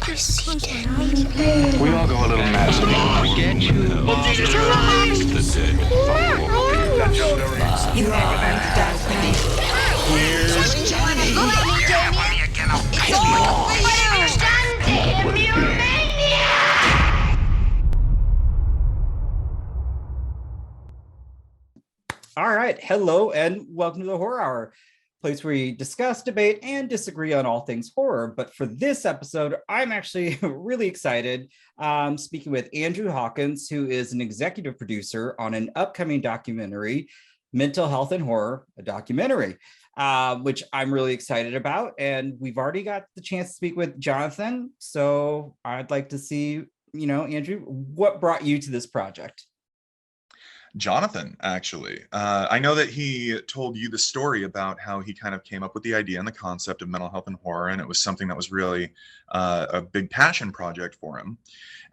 I see dead people. We all go a little mad. You are undoubtedly. Here's Johnny. It's all for you. All right. Hello and welcome to the Horror Hour, place where we discuss, debate, and disagree on all things horror. But for this episode, I'm actually really excited. Speaking with Andrew Hawkins, who is an executive producer on an upcoming documentary, Mental Health and Horror, a documentary, which I'm really excited about. And we've already got the chance to speak with Jonathan. So I'd like to see, Andrew, what brought you to this project? Jonathan, actually. I know that he told you the story about how he kind of came up with the idea and the concept of mental health and horror, and it was something that was really a big passion project for him.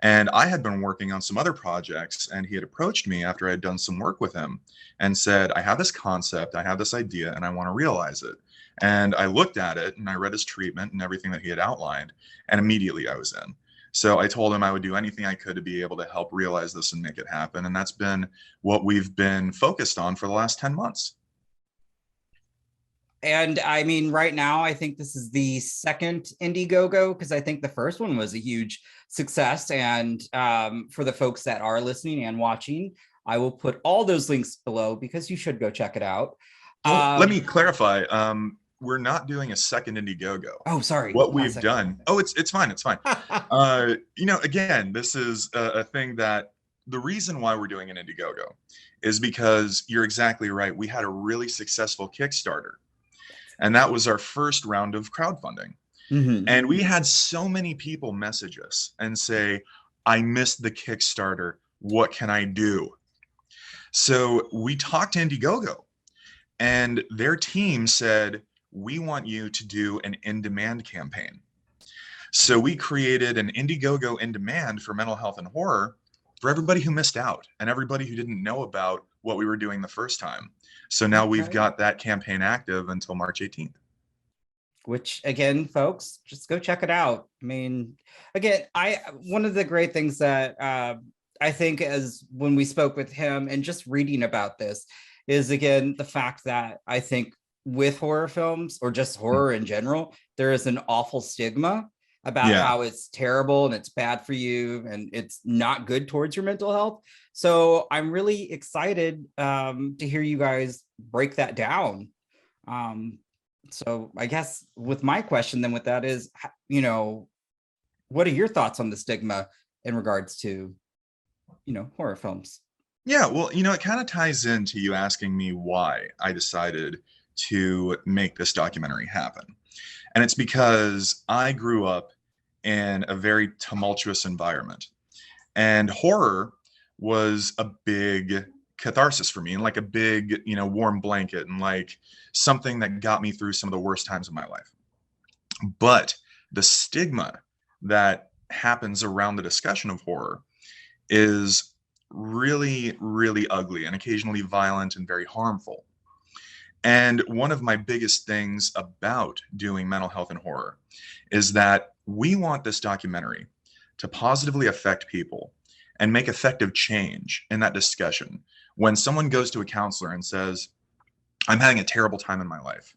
And I had been working on some other projects, and he had approached me after I had done some work with him and said, I have this concept, I have this idea, and I want to realize it. And I looked at it, and I read his treatment and everything that he had outlined, and immediately I was in. So I told him I would do anything I could to be able to help realize this and make it happen. And that's been what we've been focused on for the last 10 months. And I mean, right now, I think this is the second Indiegogo, because I think the first one was a huge success. And for the folks that are listening and watching, I will put all those links below because you should go check it out. Let me clarify. We're not doing a second Indiegogo. Oh, sorry. What we've done. Oh, it's fine. It's fine. Again, this is a thing that the reason why we're doing an Indiegogo is because you're exactly right. We had a really successful Kickstarter, and that was our first round of crowdfunding. Mm-hmm. And we had so many people message us and say, I missed the Kickstarter. What can I do? So we talked to Indiegogo, and their team said, we want you to do an in-demand campaign. So we created an Indiegogo in demand for mental health and horror for everybody who missed out and everybody who didn't know about what we were doing the first time. So now we've got that campaign active until March 18th. Which, again, folks, just go check it out. I mean, again, one of the great things that I think as when we spoke with him and just reading about this is, again, the fact that I think with horror films or just horror in general, there is an awful stigma about how it's terrible and it's bad for you and it's not good towards your mental health. So I'm really excited to hear you guys break that down. So I guess with my question then with that is, what are your thoughts on the stigma in regards to, horror films? Yeah, well, it kind of ties into you asking me why I decided to make this documentary happen. And it's because I grew up in a very tumultuous environment, and horror was a big catharsis for me, and like a big, warm blanket, and like something that got me through some of the worst times of my life. But the stigma that happens around the discussion of horror is really, really ugly and occasionally violent and very harmful. And one of my biggest things about doing mental health and horror is that we want this documentary to positively affect people and make effective change in that discussion. When someone goes to a counselor and says, I'm having a terrible time in my life,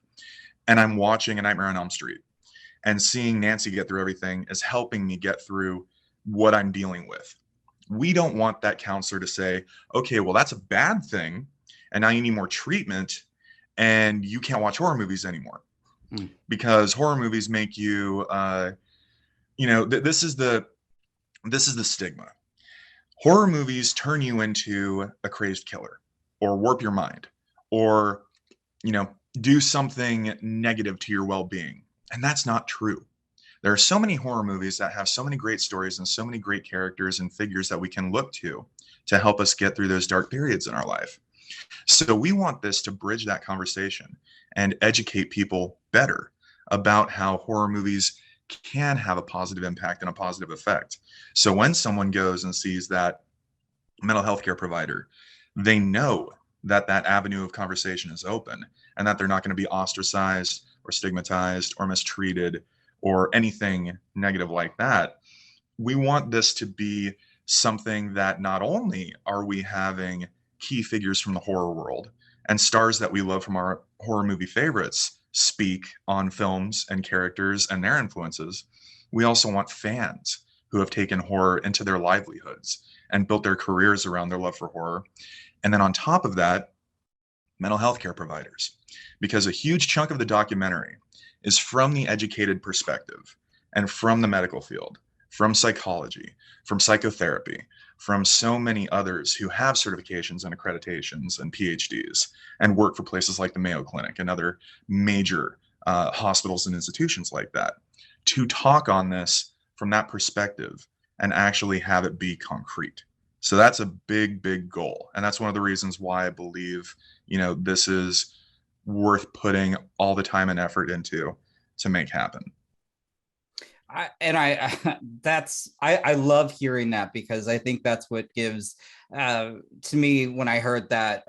and I'm watching A Nightmare on Elm Street, and seeing Nancy get through everything is helping me get through what I'm dealing with. We don't want that counselor to say, okay, well, that's a bad thing, and now you need more treatment, and you can't watch horror movies anymore because horror movies make you, this is the stigma. Horror movies turn you into a crazed killer or warp your mind or, do something negative to your well-being. And that's not true. There are so many horror movies that have so many great stories and so many great characters and figures that we can look to help us get through those dark periods in our life. So we want this to bridge that conversation and educate people better about how horror movies can have a positive impact and a positive effect. So when someone goes and sees that mental health care provider, they know that that avenue of conversation is open and that they're not going to be ostracized or stigmatized or mistreated or anything negative like that. We want this to be something that not only are we having key figures from the horror world and stars that we love from our horror movie favorites speak on films and characters and their influences, we also want fans who have taken horror into their livelihoods and built their careers around their love for horror. And then on top of that, mental health care providers, because a huge chunk of the documentary is from the educated perspective and from the medical field, from psychology, from psychotherapy, from so many others who have certifications and accreditations and PhDs and work for places like the Mayo Clinic and other major hospitals and institutions like that, to talk on this from that perspective and actually have it be concrete. So that's a big, big goal. And that's one of the reasons why I believe, this is worth putting all the time and effort into to make happen. I love hearing that, because I think that's what gives to me, when I heard that,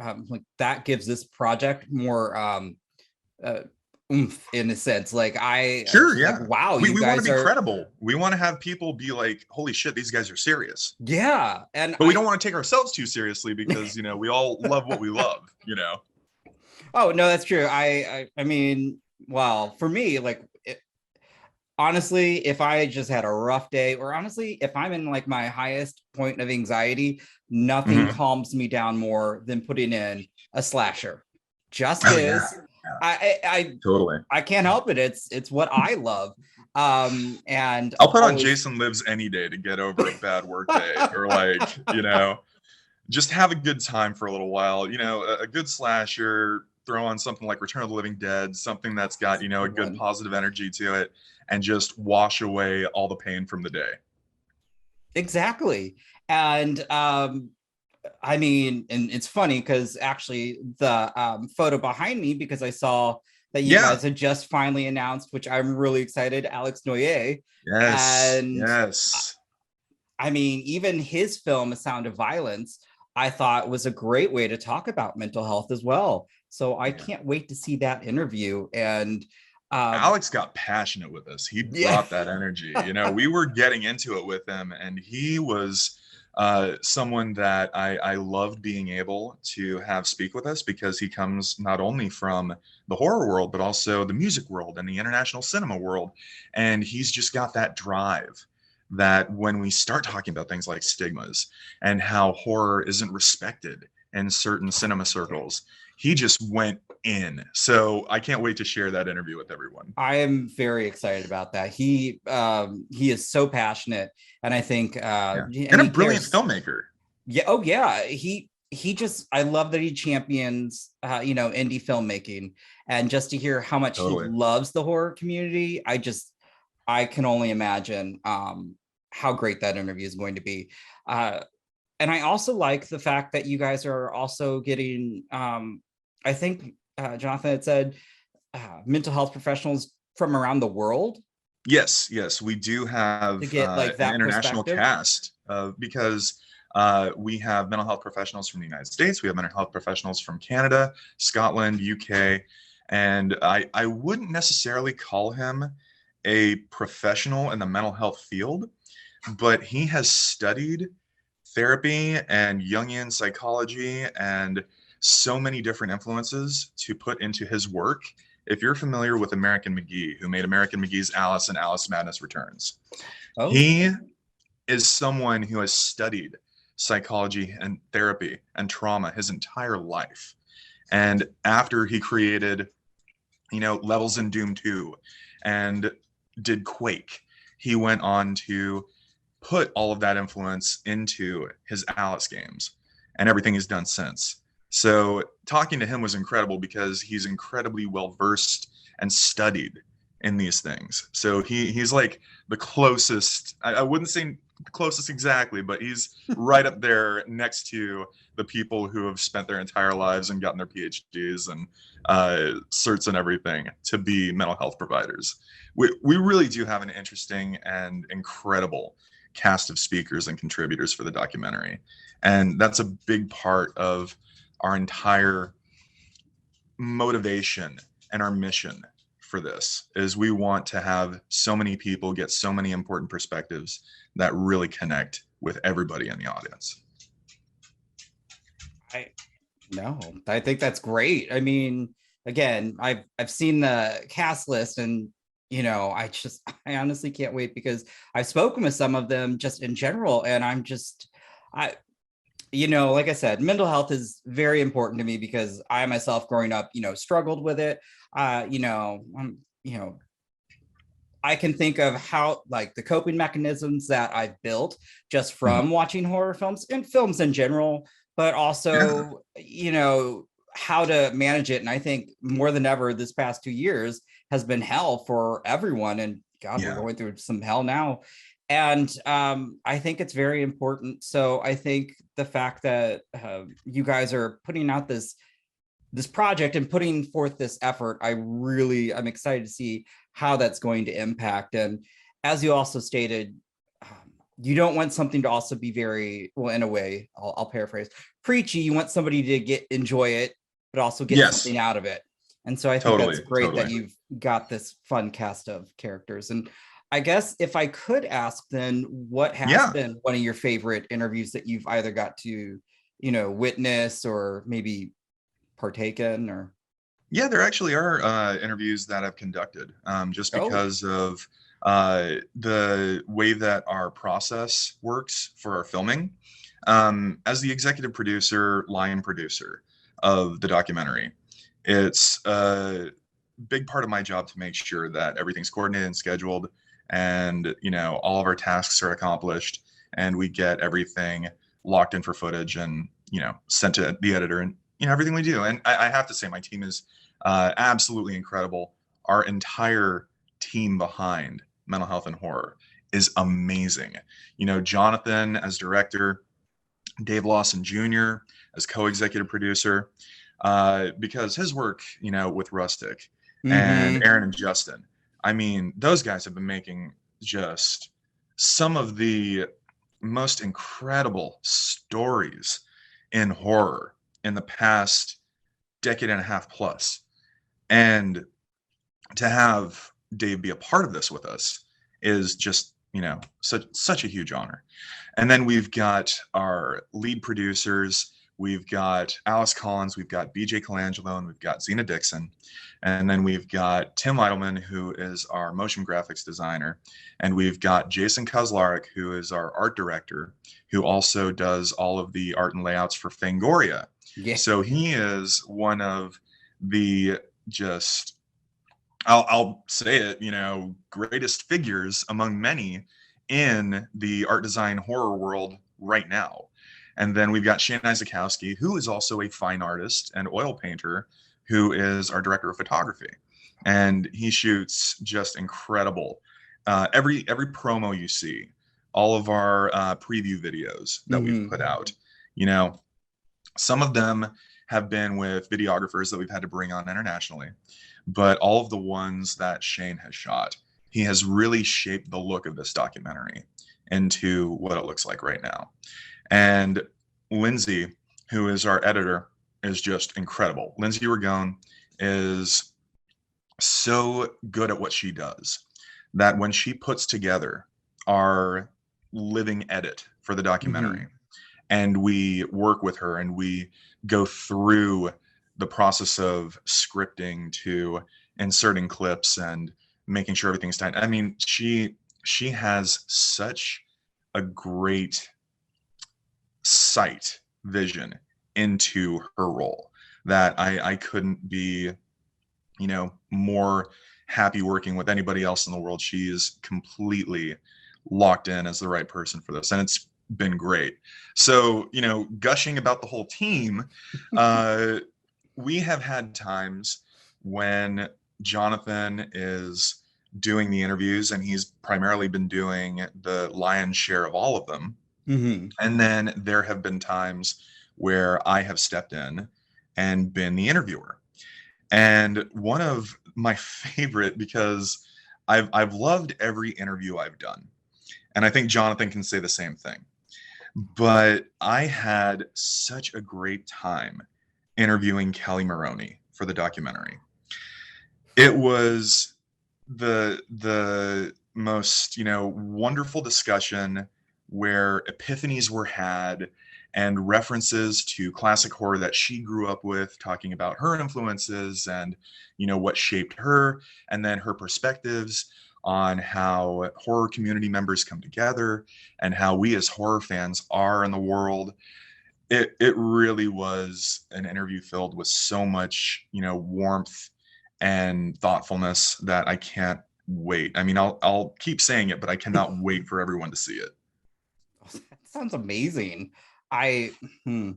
that gives this project more oomph, in a sense. Like Sure, yeah. like, wow, we you want guys to be are credible. We want to have people be like, holy shit, these guys are serious. Yeah. But we don't want to take ourselves too seriously, because we all love what we love. Oh no, that's true. I mean, well, for me, honestly, if I just had a rough day, or honestly, if I'm in like my highest point of anxiety, nothing calms me down more than putting in a slasher. Just is. I Totally. I can't help it. It's what I love. And I'll put on Jason Lives any day to get over a bad work day, or just have a good time for a little while. A good slasher, throw on something like Return of the Living Dead, something that's got, a good positive energy to it, and just wash away all the pain from the day. Exactly. And I mean, and it's funny because actually the photo behind me, because I saw that you guys had just finally announced, which I'm really excited, Alex Noyer. Yes. And yes. I mean, even his film, A Sound of Violence, I thought was a great way to talk about mental health as well. So I can't wait to see that interview. And Alex got passionate with us. He brought that energy. We were getting into it with him, and he was someone that I loved being able to have speak with us, because he comes not only from the horror world, but also the music world and the international cinema world. And he's just got that drive that when we start talking about things like stigmas and how horror isn't respected in certain cinema circles, he just went in. So I can't wait to share that interview with everyone. I am very excited about that. He is so passionate, and I think and a brilliant filmmaker. Yeah. Oh yeah. He just, I love that he champions indie filmmaking, and just to hear how much he loves the horror community, I can only imagine how great that interview is going to be. And I also like the fact that you guys are also getting, I think Jonathan had said, mental health professionals from around the world. Yes, we do have to get like that an international cast, because we have mental health professionals from the United States, we have mental health professionals from Canada, Scotland, UK, and I wouldn't necessarily call him a professional in the mental health field, but he has studied therapy and Jungian psychology and so many different influences to put into his work. If you're familiar with American McGee, who made American McGee's Alice and Alice Madness Returns, he is someone who has studied psychology and therapy and trauma his entire life. And after he created, Levels in Doom 2 and did Quake, he went on to put all of that influence into his Alice games and everything he's done since. So talking to him was incredible, because he's incredibly well versed and studied in these things. So he's like the closest, I wouldn't say the closest exactly, but he's right up there next to the people who have spent their entire lives and gotten their PhDs and certs and everything to be mental health providers. We really do have an interesting and incredible cast of speakers and contributors for the documentary. And that's a big part of our entire motivation and our mission for this is we want to have so many people get so many important perspectives that really connect with everybody in the audience. I think that's great. I mean, again, I've seen the cast list, and I honestly can't wait, because I've spoken with some of them just in general, and I like I said, mental health is very important to me, because I myself growing up, struggled with it. I can think of how, like, the coping mechanisms that I've built just from watching horror films and films in general, but also, how to manage it. And I think more than ever, this past 2 years has been hell for everyone. And God, we're going through some hell now. And I think it's very important. So I think the fact that you guys are putting out this project and putting forth this effort, I'm excited to see how that's going to impact. And as you also stated, you don't want something to also be very, well, in a way, I'll paraphrase, preachy. You want somebody to enjoy it, but also get something out of it. And so I think that's great that you've got this fun cast of characters. And I guess if I could ask, then what has been one of your favorite interviews that you've either got to, witness or maybe partake in? Or there actually are interviews that I've conducted, just because of the way that our process works for our filming. As the executive producer, line producer of the documentary, it's a big part of my job to make sure that everything's coordinated and scheduled, and all of our tasks are accomplished, and we get everything locked in for footage and sent to the editor, and everything we do. And I have to say, my team is absolutely incredible. Our entire team behind Mental Health and Horror is amazing. Jonathan as director, Dave Lawson Jr. as co-executive producer, because his work, with Rustic and Aaron and Justin, I mean, those guys have been making just some of the most incredible stories in horror in the past decade and a half plus. And to have Dave be a part of this with us is just, such a huge honor. And then we've got our lead producers. We've got Alice Collins, we've got BJ Colangelo, and we've got Zena Dixon. And then we've got Tim Eidelman, who is our motion graphics designer. And we've got Jason Kozlarek, who is our art director, who also does all of the art and layouts for Fangoria. Yeah. So he is one of the I'll say it, greatest figures among many in the art design horror world right now. And then we've got Shane Isakowski, who is also a fine artist and oil painter, who is our director of photography. And he shoots just incredible. Every promo you see, all of our preview videos that we've put out, some of them have been with videographers that we've had to bring on internationally. But all of the ones that Shane has shot, he has really shaped the look of this documentary into what it looks like right now. And Lindsay, who is our editor, is just incredible. Lindsay Ragone is so good at what she does that when she puts together our living edit for the documentary, and we work with her and we go through the process of scripting to inserting clips and making sure everything's tight. I mean, she has such a great sight vision into her role that I couldn't be, more happy working with anybody else in the world. She is completely locked in as the right person for this, and it's been great. So, gushing about the whole team, we have had times when Jonathan is doing the interviews, and he's primarily been doing the lion's share of all of them. And then there have been times where I have stepped in and been the interviewer. And one of my favorite, because I've loved every interview I've done, and I think Jonathan can say the same thing, but I had such a great time interviewing Kelly Maroney for the documentary. It was the most, wonderful discussion where epiphanies were had and references to classic horror that she grew up with, talking about her influences and, what shaped her, and then her perspectives on how horror community members come together and how we as horror fans are in the world. It really was an interview filled with so much, warmth and thoughtfulness that I can't wait. I mean, I'll keep saying it, but I cannot wait for everyone to see it. That sounds amazing. I hmm.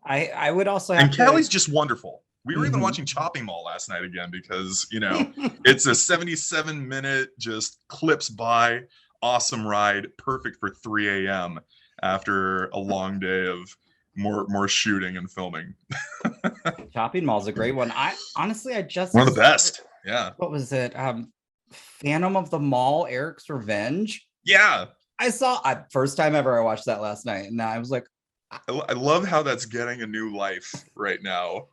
I would also And have Kelly's to. just wonderful. We were even Mhm. watching Chopping Mall last night again because, it's a 77-minute just clips by, awesome ride, perfect for 3 a.m. after a long day of more shooting and filming. Shopping Mall's a great one. I honestly, I just One of the discovered, best. Yeah. what was it? Phantom of the Mall, Eric's Revenge. Yeah. First time ever I watched that last night, and I was like, I love how that's getting a new life right now.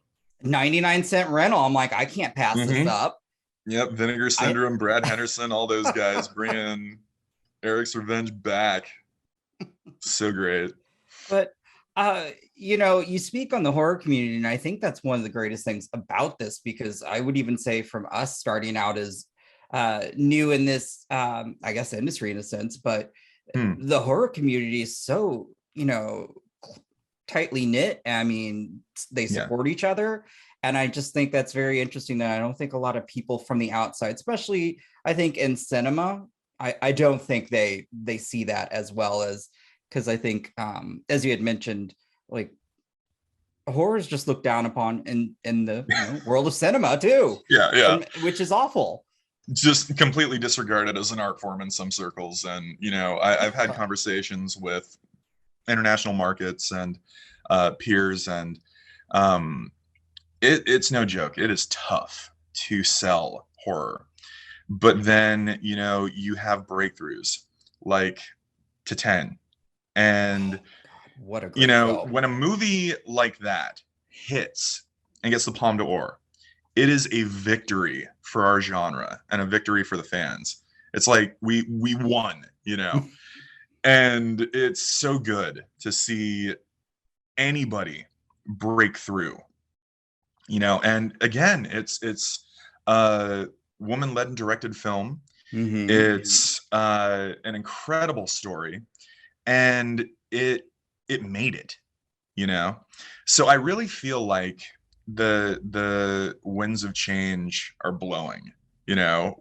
99-cent rental. I'm like, I can't pass this Mhm. up. Yep. Vinegar Syndrome, Brad Henderson, all those guys bringing Eric's Revenge back. So great. But you speak on the horror community, and I think that's one of the greatest things about this, because I would even say from us starting out as new in this, I guess, industry in a sense, but the horror community is so, tightly knit. I mean, they Yeah. support each other. And I just think that's very interesting that I don't think a lot of people from the outside, especially I think in cinema, I don't think they see that as well as, because I think, as you had mentioned, like horror is just looked down upon in the world of cinema too. Yeah. Which is awful. Just completely disregarded as an art form in some circles. And, I've had conversations with international markets and peers, and it's no joke. It is tough to sell horror. But then, you have breakthroughs like to 10. And, God, what a great film. when a movie like that hits and gets the Palme d'Or, it is a victory for our genre and a victory for the fans. It's like we won, and it's so good to see anybody break through, and again, it's a woman-led and directed film. Mhm. It's an incredible story, and it made it, so I really feel like the winds of change are blowing,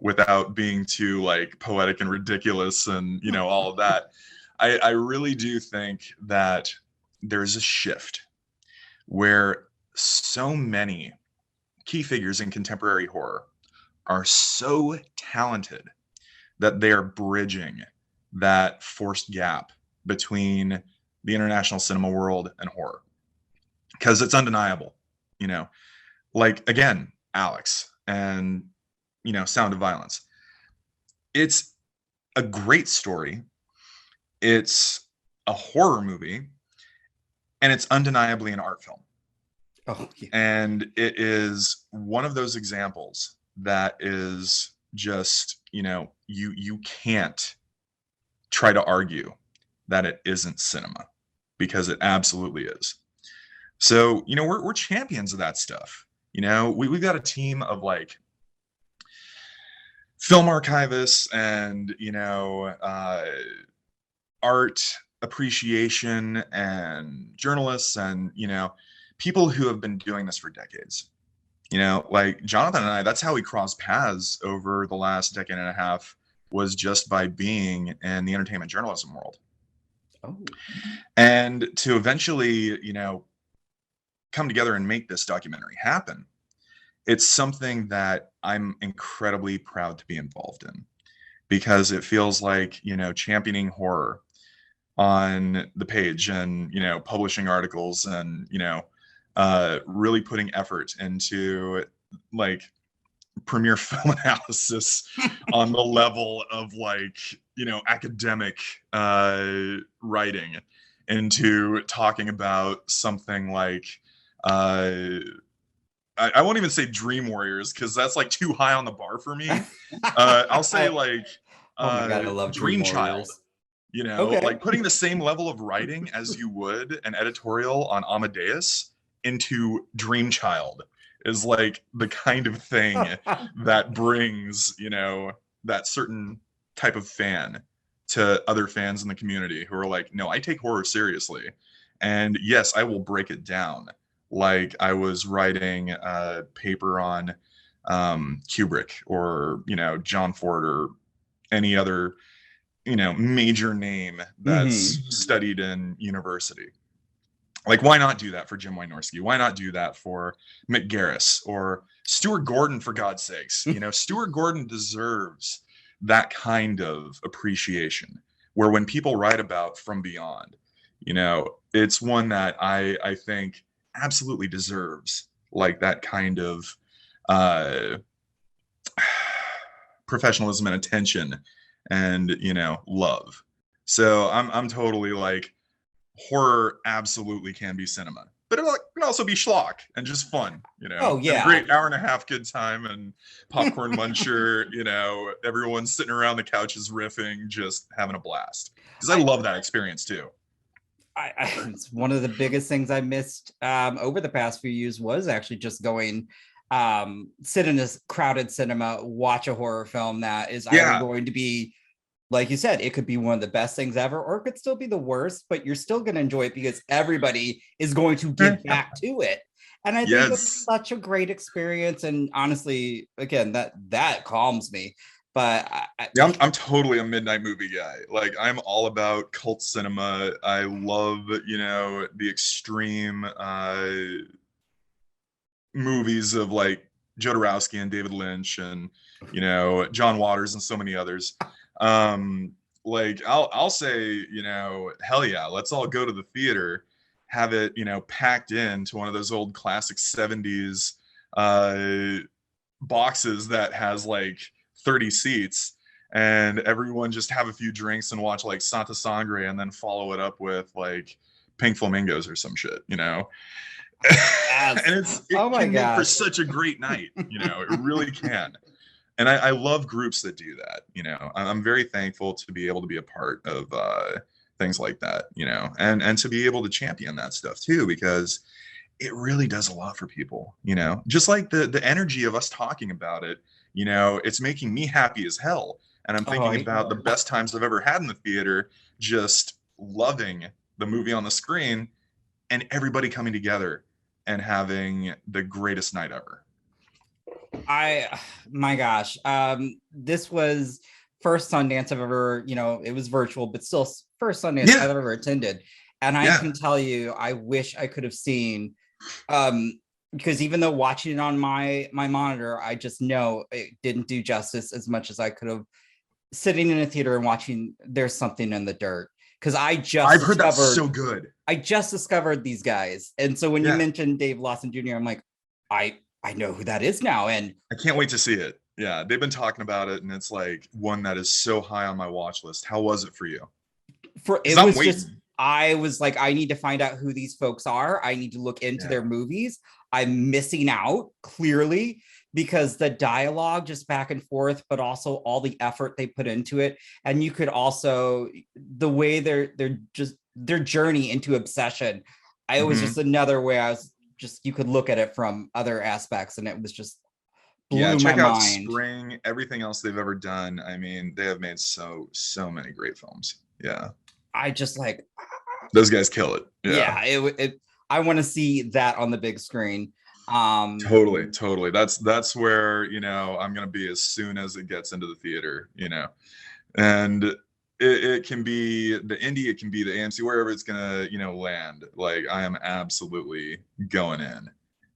without being too like poetic and ridiculous and all of that. I really do think that there's a shift where so many key figures in contemporary horror are so talented that they are bridging that forced gap between the international cinema world and horror, because it's undeniable, like again, Alex and Sound of Violence. It's a great story. It's a horror movie, and it's undeniably an art film. Oh, yeah. And it is one of those examples that is just, you can't try to argue that it isn't cinema, because it absolutely is. So, we're champions of that stuff. We've got a team of like film archivists and, art appreciation and journalists and, people who have been doing this for decades. Like Jonathan and I, that's how we crossed paths over the last decade and a half, was just by being in the entertainment journalism world. Oh. And to eventually, come together and make this documentary happen, it's something that I'm incredibly proud to be involved in, because it feels like, championing horror on the page and, publishing articles and, really putting effort into like premiere film analysis on the level of like, academic writing, into talking about something like I won't even say Dream Warriors because that's like too high on the bar for me. I'll say like Oh my God, I love Dream Dream Child. Warriors. You know, Okay. like putting the same level of writing as you would an editorial on Amadeus into Dream Child is like the kind of thing that brings, you know, that certain type of fan to other fans in the community who are like, no, I take horror seriously. And yes, I will break it down. Like I was writing a paper on Kubrick or, you know, John Ford or any other, you know, major name that's studied in university. Like, why not do that for Jim Wynorski? Why not do that for Mick Garris or Stuart Gordon, for God's sakes? You know, Stuart Gordon deserves that kind of appreciation where when people write about From Beyond, you know, it's one that I think absolutely deserves like that kind of professionalism and attention and, you know, love. So I'm totally like, horror absolutely can be cinema, but it can also be schlock and just fun, you know. Oh, yeah. A great hour and a half good time and popcorn muncher, you know, everyone's sitting around the couches riffing, just having a blast. Because I love that experience too. It's one of the biggest things I missed over the past few years was actually just going sit in a crowded cinema, watch a horror film that is either going to be, like you said, it could be one of the best things ever, or it could still be the worst, but you're still going to enjoy it because everybody is going to give back to it. And I think it's such a great experience. And honestly, again, that calms me. But I'm totally a midnight movie guy. Like I'm all about cult cinema. I love, you know, the extreme movies of like Jodorowsky and David Lynch and, you know, John Waters and so many others. Like I'll say, you know, hell yeah, let's all go to the theater, have it, you know, packed into one of those old classic 70s boxes that has like 30 seats and everyone just have a few drinks and watch like Santa Sangre and then follow it up with like Pink Flamingos or some shit, you know. And it can make for such a great night, you know, it really can. And I love groups that do that, you know. I'm very thankful to be able to be a part of things like that, you know, and to be able to champion that stuff too, because it really does a lot for people, you know. Just like the energy of us talking about it, you know, it's making me happy as hell. And I'm thinking about the best times I've ever had in the theater, just loving the movie on the screen and everybody coming together and having the greatest night ever. My gosh, this was first Sundance I've ever, you know, it was virtual, but still first Sundance I've ever attended. And I can tell you, I wish I could have seen, because even though watching it on my monitor, I just know it didn't do justice as much as I could have sitting in a theater and watching There's Something in the Dirt. Because I've heard that's so good. I just discovered these guys. And so when you mentioned Dave Lawson Jr., I'm like, I know who that is now. And I can't wait to see it. Yeah, they've been talking about it, and it's like one that is so high on my watch list. How was it for you? I was like, I need to find out who these folks are. I need to look into their movies. I'm missing out clearly because the dialogue just back and forth, but also all the effort they put into it. And you could also, the way their journey into obsession. It was just another way you could look at it from other aspects, and it was just check out Spring, everything else they've ever done. I mean, they have made so many great films. Yeah, I just like those guys kill it. I want to see that on the big screen. Totally. That's where, you know, I'm gonna be as soon as it gets into the theater, you know. And it can be the indie, it can be the AMC, wherever it's gonna, you know, land. Like I am absolutely going in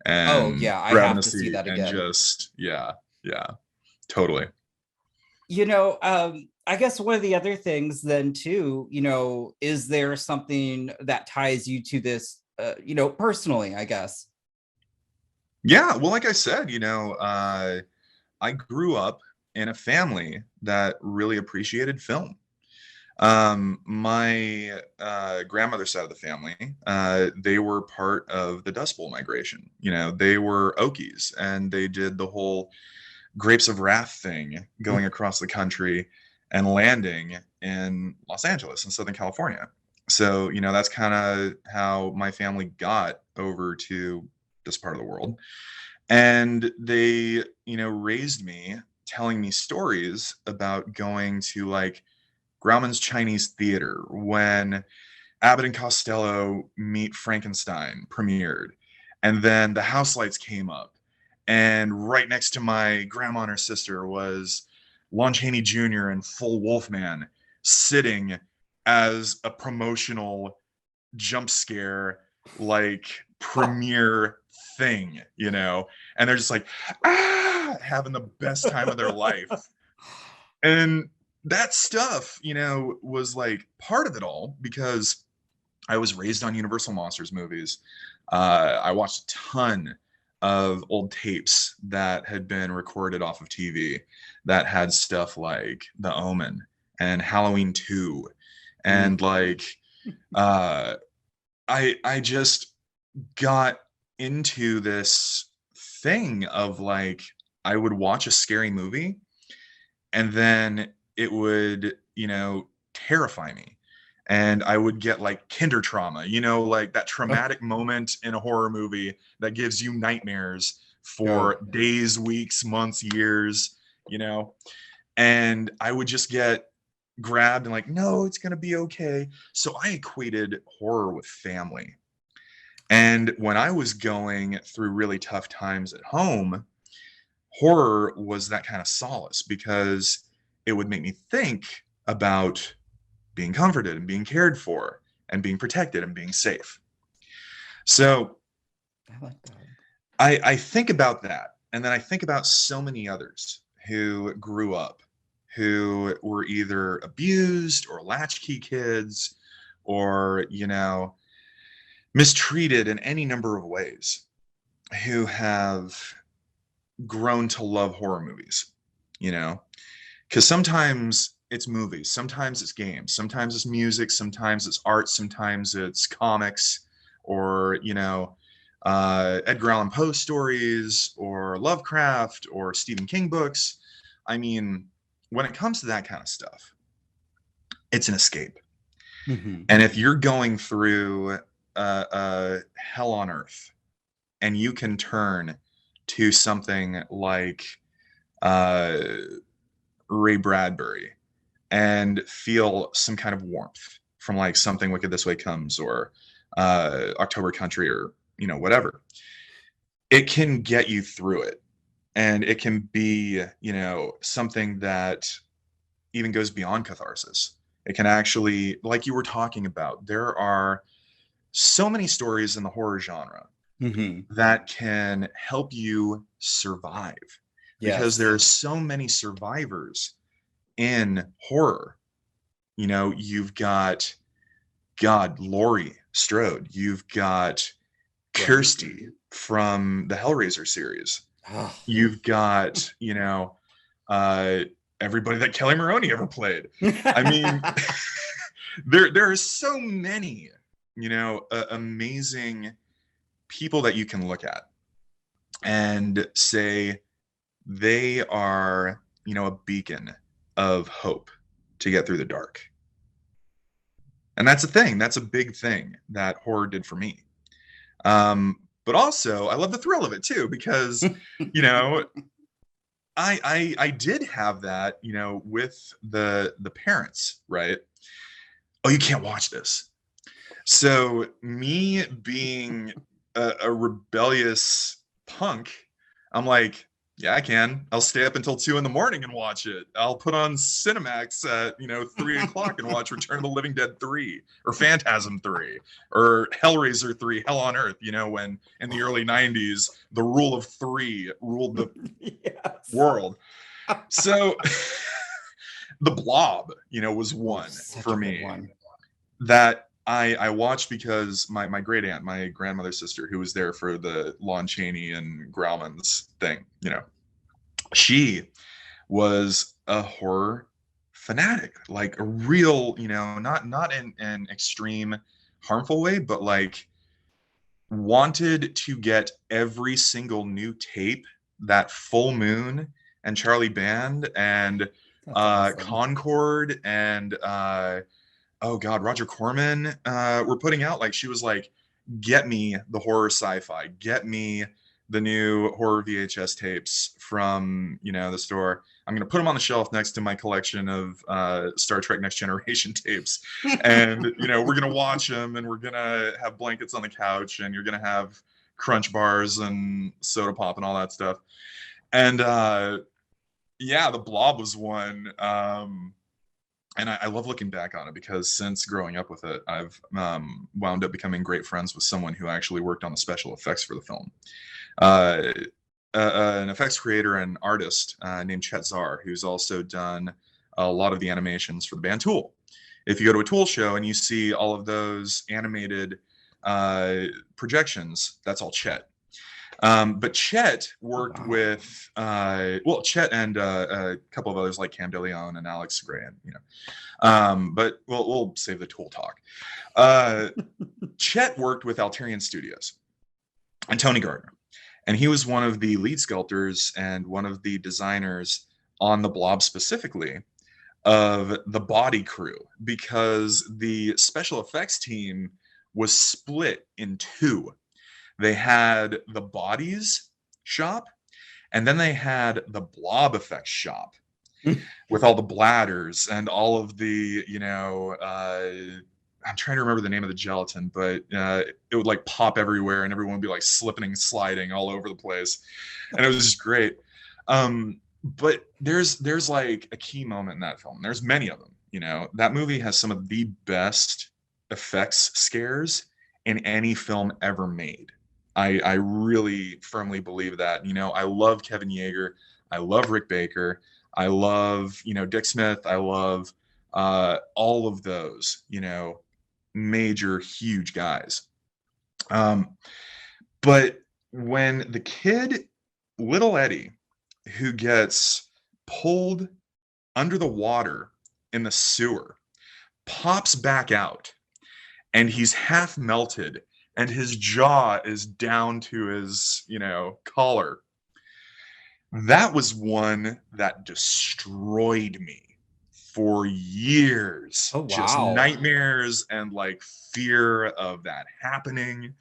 and I have to see that again. And just totally. You know, I guess one of the other things then too, you know, is there something that ties you to this, you know, personally, I guess? Yeah, well, like I said, you know, I grew up in a family that really appreciated film. My grandmother's side of the family, they were part of the Dust Bowl migration. They were Okies, and they did the whole Grapes of Wrath thing, going across the country and landing in Los Angeles in Southern California. So, that's kind of how my family got over to this part of the world. And they, raised me telling me stories about going to like Grauman's Chinese Theater when Abbott and Costello Meet Frankenstein premiered. And then the house lights came up. And right next to my grandma and her sister was Lon Chaney Jr. and full Wolfman sitting as a promotional jump scare, like premiere thing, and they're just like, having the best time of their life. And that stuff, was like part of it all because I was raised on Universal Monsters movies. I watched a ton of old tapes that had been recorded off of TV that had stuff like The Omen and Halloween 2. And like, I just got into this thing of like, I would watch a scary movie and then it would, terrify me. And I would get like kinder trauma, like that traumatic moment in a horror movie that gives you nightmares for days, weeks, months, years, and I would just get grabbed and like, no, it's going to be okay. So I equated horror with family. And when I was going through really tough times at home, horror was that kind of solace because it would make me think about being comforted and being cared for and being protected and being safe. So I like that. I think about that. And then I think about so many others who grew up who were either abused or latchkey kids or, mistreated in any number of ways, who have grown to love horror movies, because sometimes it's movies, sometimes it's games, sometimes it's music, sometimes it's art, sometimes it's comics, or Edgar Allan Poe stories, or Lovecraft, or Stephen King books. I mean, when it comes to that kind of stuff, it's an escape. Mm-hmm. And if you're going through hell on earth, and you can turn to something like Ray Bradbury and feel some kind of warmth from like Something Wicked This Way Comes, or October Country, or whatever, it can get you through it. And it can be something that even goes beyond catharsis. It can actually, like you were talking about, there are so many stories in the horror genre that can help you survive. Because there are so many survivors in horror. You've got Laurie Strode. You've got Kirsty from the Hellraiser series. You've got, everybody that Kelly Maroney ever played. I mean, there are so many, amazing people that you can look at and say they are, a beacon of hope to get through the dark. And that's a thing. That's a big thing that horror did for me. But also, I love the thrill of it too, because, I did have that, with the parents, right? Oh, you can't watch this. So me being a rebellious punk, I'm like, yeah, I can. I'll stay up until 2 a.m. and watch it. I'll put on Cinemax at 3 o'clock and watch Return of the Living Dead 3 or Phantasm 3 or Hellraiser 3, Hell on Earth. When in the early 90s the rule of 3 ruled the world. So The Blob, was one for me that I watched because my great aunt, my grandmother's sister, who was there for the Lon Chaney and Grauman's thing, she was a horror fanatic, like a real, not in an extreme harmful way, but like wanted to get every single new tape that Full Moon and Charlie Band and That's awesome. Concord and oh god, Roger Corman were putting out. Like she was like, get me the horror sci-fi, get me the new horror VHS tapes from the store. I'm gonna put them on the shelf next to my collection of Star Trek Next Generation tapes, and we're gonna watch them, and we're gonna have blankets on the couch, and you're gonna have Crunch bars and soda pop and all that stuff. And yeah, the Blob was one. And I love looking back on it because since growing up with it, I've wound up becoming great friends with someone who actually worked on the special effects for the film. An effects creator and artist named Chet Zar, who's also done a lot of the animations for the band Tool. If you go to a Tool show and you see all of those animated projections, that's all Chet. But Chet worked with Chet and a couple of others like Cam DeLeon and Alex Gray, and but we'll save the Tool talk. Chet worked with Alterian Studios and Tony Gardner, and he was one of the lead sculptors and one of the designers on the Blob, specifically of the body crew, because the special effects team was split in two. They had the bodies shop, and then they had the Blob effects shop with all the bladders and all of the, I'm trying to remember the name of the gelatin, but it would like pop everywhere and everyone would be like slipping and sliding all over the place. And it was just great. But there's like a key moment in that film. There's many of them, that movie has some of the best effects scares in any film ever made. I really firmly believe that. I love Kevin Yeager. I love Rick Baker. I love, Dick Smith. I love all of those, major, huge guys. But when the kid, little Eddie, who gets pulled under the water in the sewer, pops back out, and he's half melted, and his jaw is down to his, collar. That was one that destroyed me for years. Oh, wow. Just nightmares and like fear of that happening.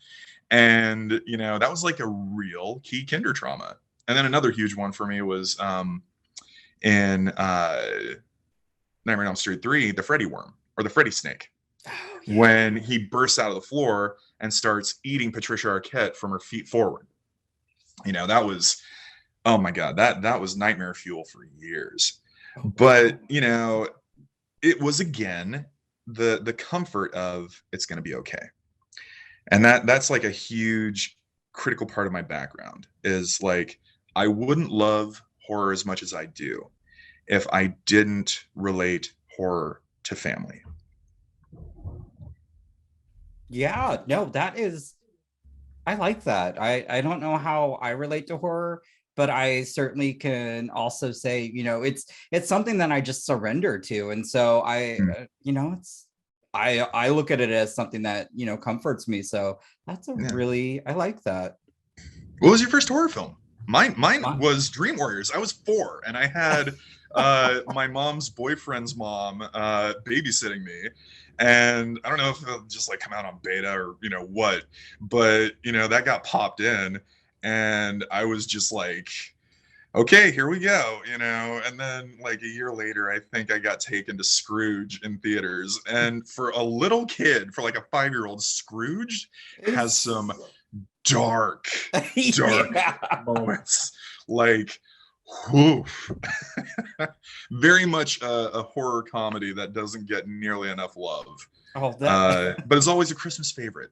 And, that was like a real key kinder trauma. And then another huge one for me was in Nightmare on Elm Street 3, the Freddy worm, or the Freddy snake. Oh, yeah. When he bursts out of the floor and starts eating Patricia Arquette from her feet forward. That was, oh my God, that was nightmare fuel for years. But, it was, again, the comfort of it's going to be okay. And that's like a huge critical part of my background, is like, I wouldn't love horror as much as I do if I didn't relate horror to family. Yeah, no, I like that. I don't know how I relate to horror, but I certainly can also say, it's something that I just surrender to. And so I look at it as something that, comforts me. So that's I like that. What was your first horror film? Mine was Dream Warriors. I was 4, and I had my mom's boyfriend's mom babysitting me. And I don't know if it'll just like come out on beta or, what, but, that got popped in, and I was just like, okay, here we go, and then like a year later, I think I got taken to Scrooge in theaters. And for a little kid, for like a 5-year-old, Scrooge has some dark moments. Like, woof. Very much a horror comedy that doesn't get nearly enough love. Oh, but it's always a Christmas favorite,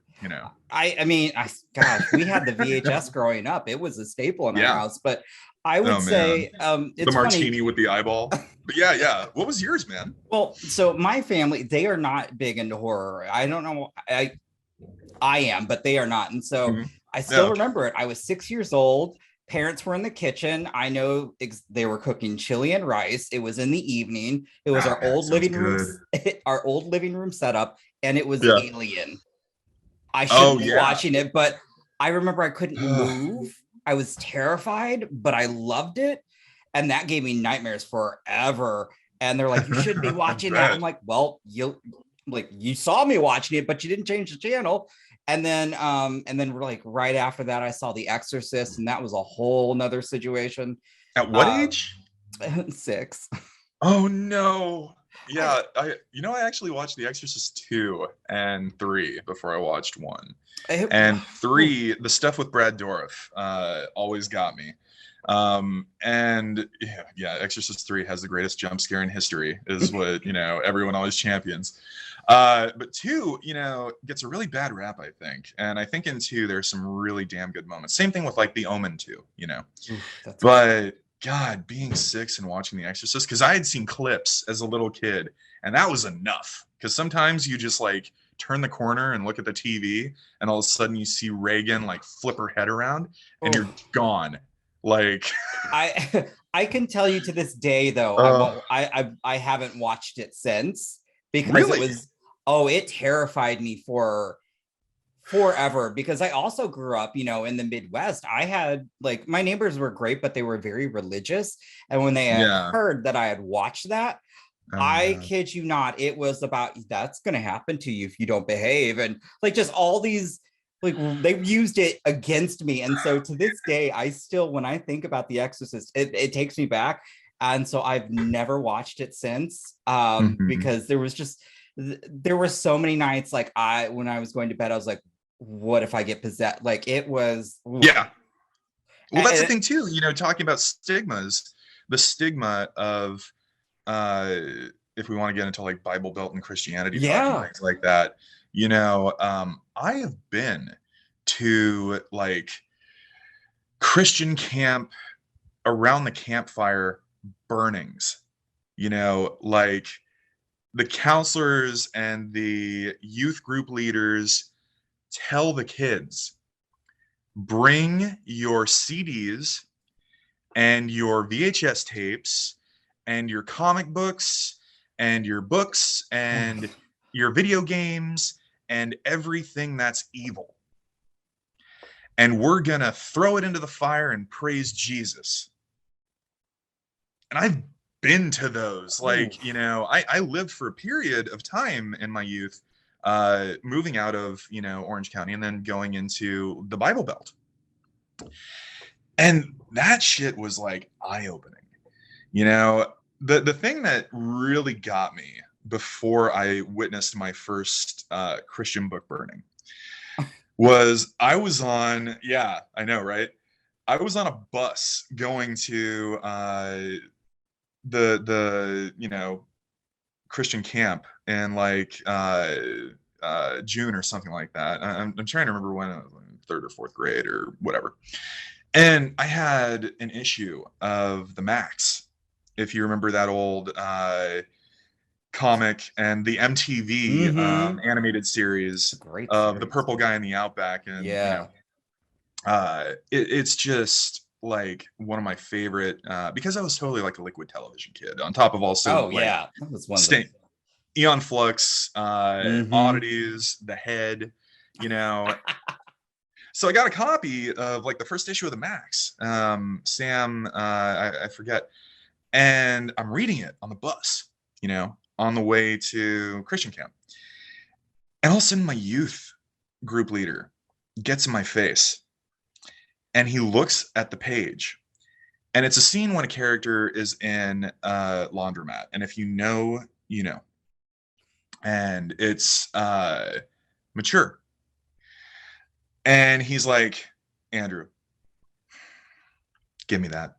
I mean, gosh, we had the VHS growing up. It was a staple in our house. But I would say it's the martini funny. with the eyeball. But yeah. What was yours, man? Well, so my family, they are not big into horror. I don't know. I am, but they are not. And so I still remember it. I was 6 years old. parents were in the kitchen. I know they were cooking chili and rice. It was in the evening. It was our God, old sounds living room, good. our old living room setup, and it was Yeah. Alien. I Oh shouldn't be yeah. watching it, but I remember I couldn't move. I was terrified, but I loved it. And that gave me nightmares forever. And they're like, you shouldn't be watching that. I'm like, well, you saw me watching it, but you didn't change the channel. And then like right after that, I saw The Exorcist, and that was a whole nother situation. At what age? 6. Oh no. Yeah, I actually watched The Exorcist 2 and 3 before I watched 1. And 3, the stuff with Brad Dourif, always got me. And yeah, Exorcist 3 has the greatest jump scare in history, is what everyone always champions. But 2, gets a really bad rap, I think. And I think in 2 there's some really damn good moments. Same thing with like The Omen 2, But God, being 6 and watching The Exorcist, because I had seen clips as a little kid, and that was enough. Because sometimes you just like turn the corner and look at the TV, and all of a sudden you see Reagan like flip her head around, and you're gone. Like I can tell you to this day though, I haven't watched it since, because really? it terrified me for forever, because I also grew up, in the Midwest. I had like, my neighbors were great, but they were very religious. And when they had heard that I had watched that, I kid you not, it was about, that's going to happen to you if you don't behave. And like, just all these, like, they used it against me. And so to this day, I still, when I think about The Exorcist, it takes me back. And so I've never watched it since, because there were so many nights, like when I was going to bed, I was like, what if I get possessed? Like, it was. Yeah. Well, that's the thing too, talking about stigmas, the stigma of, if we want to get into like Bible Belt and Christianity, talking things like that, I have been to like Christian camp, around the campfire burnings, like the counselors and the youth group leaders tell the kids, bring your CDs and your VHS tapes and your comic books and your books and your video games and everything that's evil. And we're gonna throw it into the fire and praise Jesus. And I've been to those. Like, I lived for a period of time in my youth, moving out of, Orange County and then going into the Bible Belt. And that shit was like eye-opening. The thing that really got me before I witnessed my first Christian book burning was I was on, I know, right? I was on a bus going to the Christian camp in like June or something like that. I'm trying to remember when I was in 3rd or 4th grade or whatever. And I had an issue of the Max, if you remember that old comic and the MTV animated series of the purple guy in the Outback. And it's just like one of my favorite, because I was totally like a Liquid Television kid, on top of also that was one Eon Flux, Oddities, The Head, So I got a copy of like the first issue of the Max, Sam, I forget, and I'm reading it on the bus, on the way to Christian camp. And all of a sudden my youth group leader gets in my face and he looks at the page, and it's a scene when a character is in a laundromat. And if you know, and it's mature. And he's like, Andrew, give me that.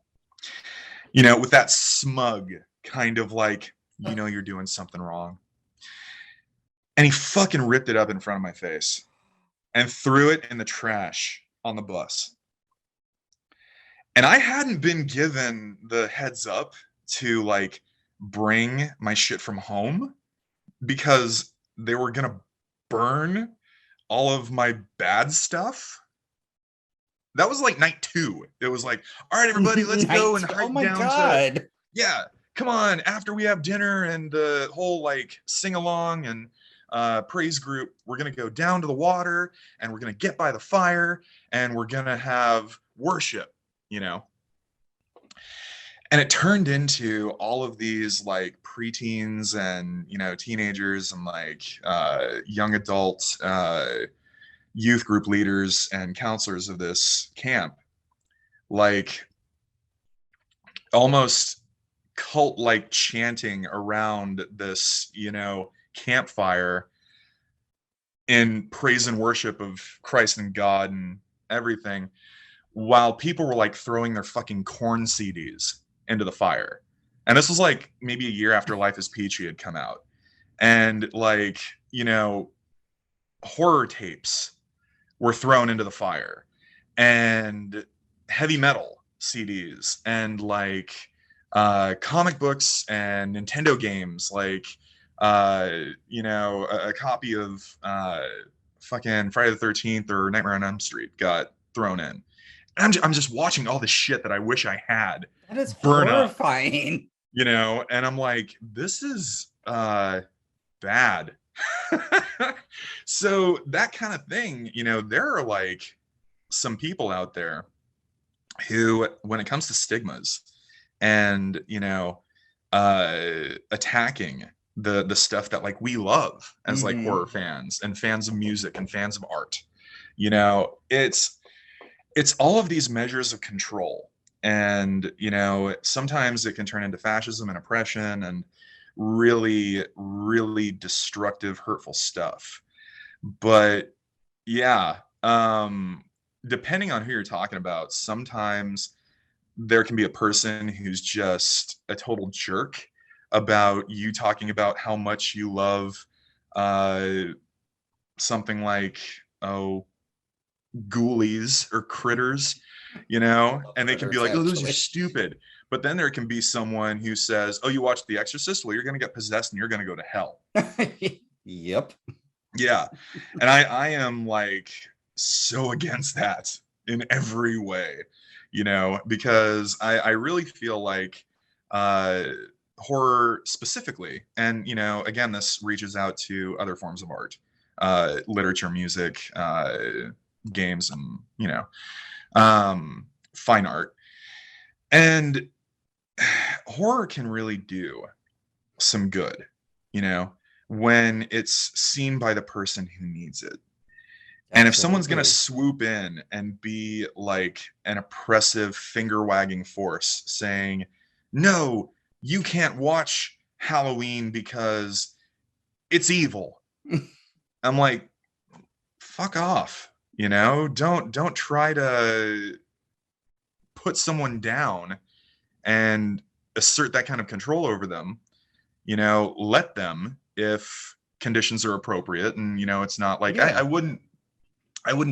With that smug kind of like, you're doing something wrong. And he fucking ripped it up in front of my face and threw it in the trash on the bus. And I hadn't been given the heads up to like bring my shit from home, because they were gonna burn all of my bad stuff. That was like night 2. It was like, all right, everybody, let's go and hike Oh my down to, God. yeah, come on, after we have dinner and the whole like sing along and praise group, we're gonna go down to the water and we're gonna get by the fire and we're gonna have worship, you know. And it turned into all of these like preteens and, you know, teenagers and like young adults, youth group leaders and counselors of this camp, like almost cult like chanting around this, you know, campfire in praise and worship of Christ and God and everything, while people were like throwing their fucking corn CDs into the fire. And this was like maybe a year after Life is Peachy had come out. And like, you know, horror tapes were thrown into the fire, and heavy metal CDs, and like comic books and Nintendo games, like you know, a copy of fucking Friday the 13th or Nightmare on Elm Street got thrown in. And I'm just watching all the shit that I wish I had That is burn up, horrifying. you know, and I'm like, this is bad. So that kind of thing, you know, there are like some people out there who, when it comes to stigmas and, you know, attacking the stuff that like we love as like horror fans and fans of music and fans of art, you know, it's all of these measures of control. And, you know, sometimes it can turn into fascism and oppression and really, really destructive, hurtful stuff. But yeah, depending on who you're talking about, sometimes there can be a person who's just a total jerk about you talking about how much you love something like, oh, ghoulies or critters, you know, and they can be like, oh, those are stupid. But then there can be someone who says, oh, you watched The Exorcist? Well, you're going to get possessed and you're going to go to hell. Yep. Yeah. And I am like so against that in every way, you know, because I really feel like horror specifically, and, you know, again, this reaches out to other forms of art, literature, music, games, and, you know, fine art. And horror can really do some good, you know, when it's seen by the person who needs it. And if someone's going to swoop in and be like an oppressive finger wagging force saying, no, you can't watch Halloween because it's evil. I'm like, fuck off. You know, don't try to put someone down and assert that kind of control over them. You know, let them, if conditions are appropriate. And, you know, it's not like, I wouldn't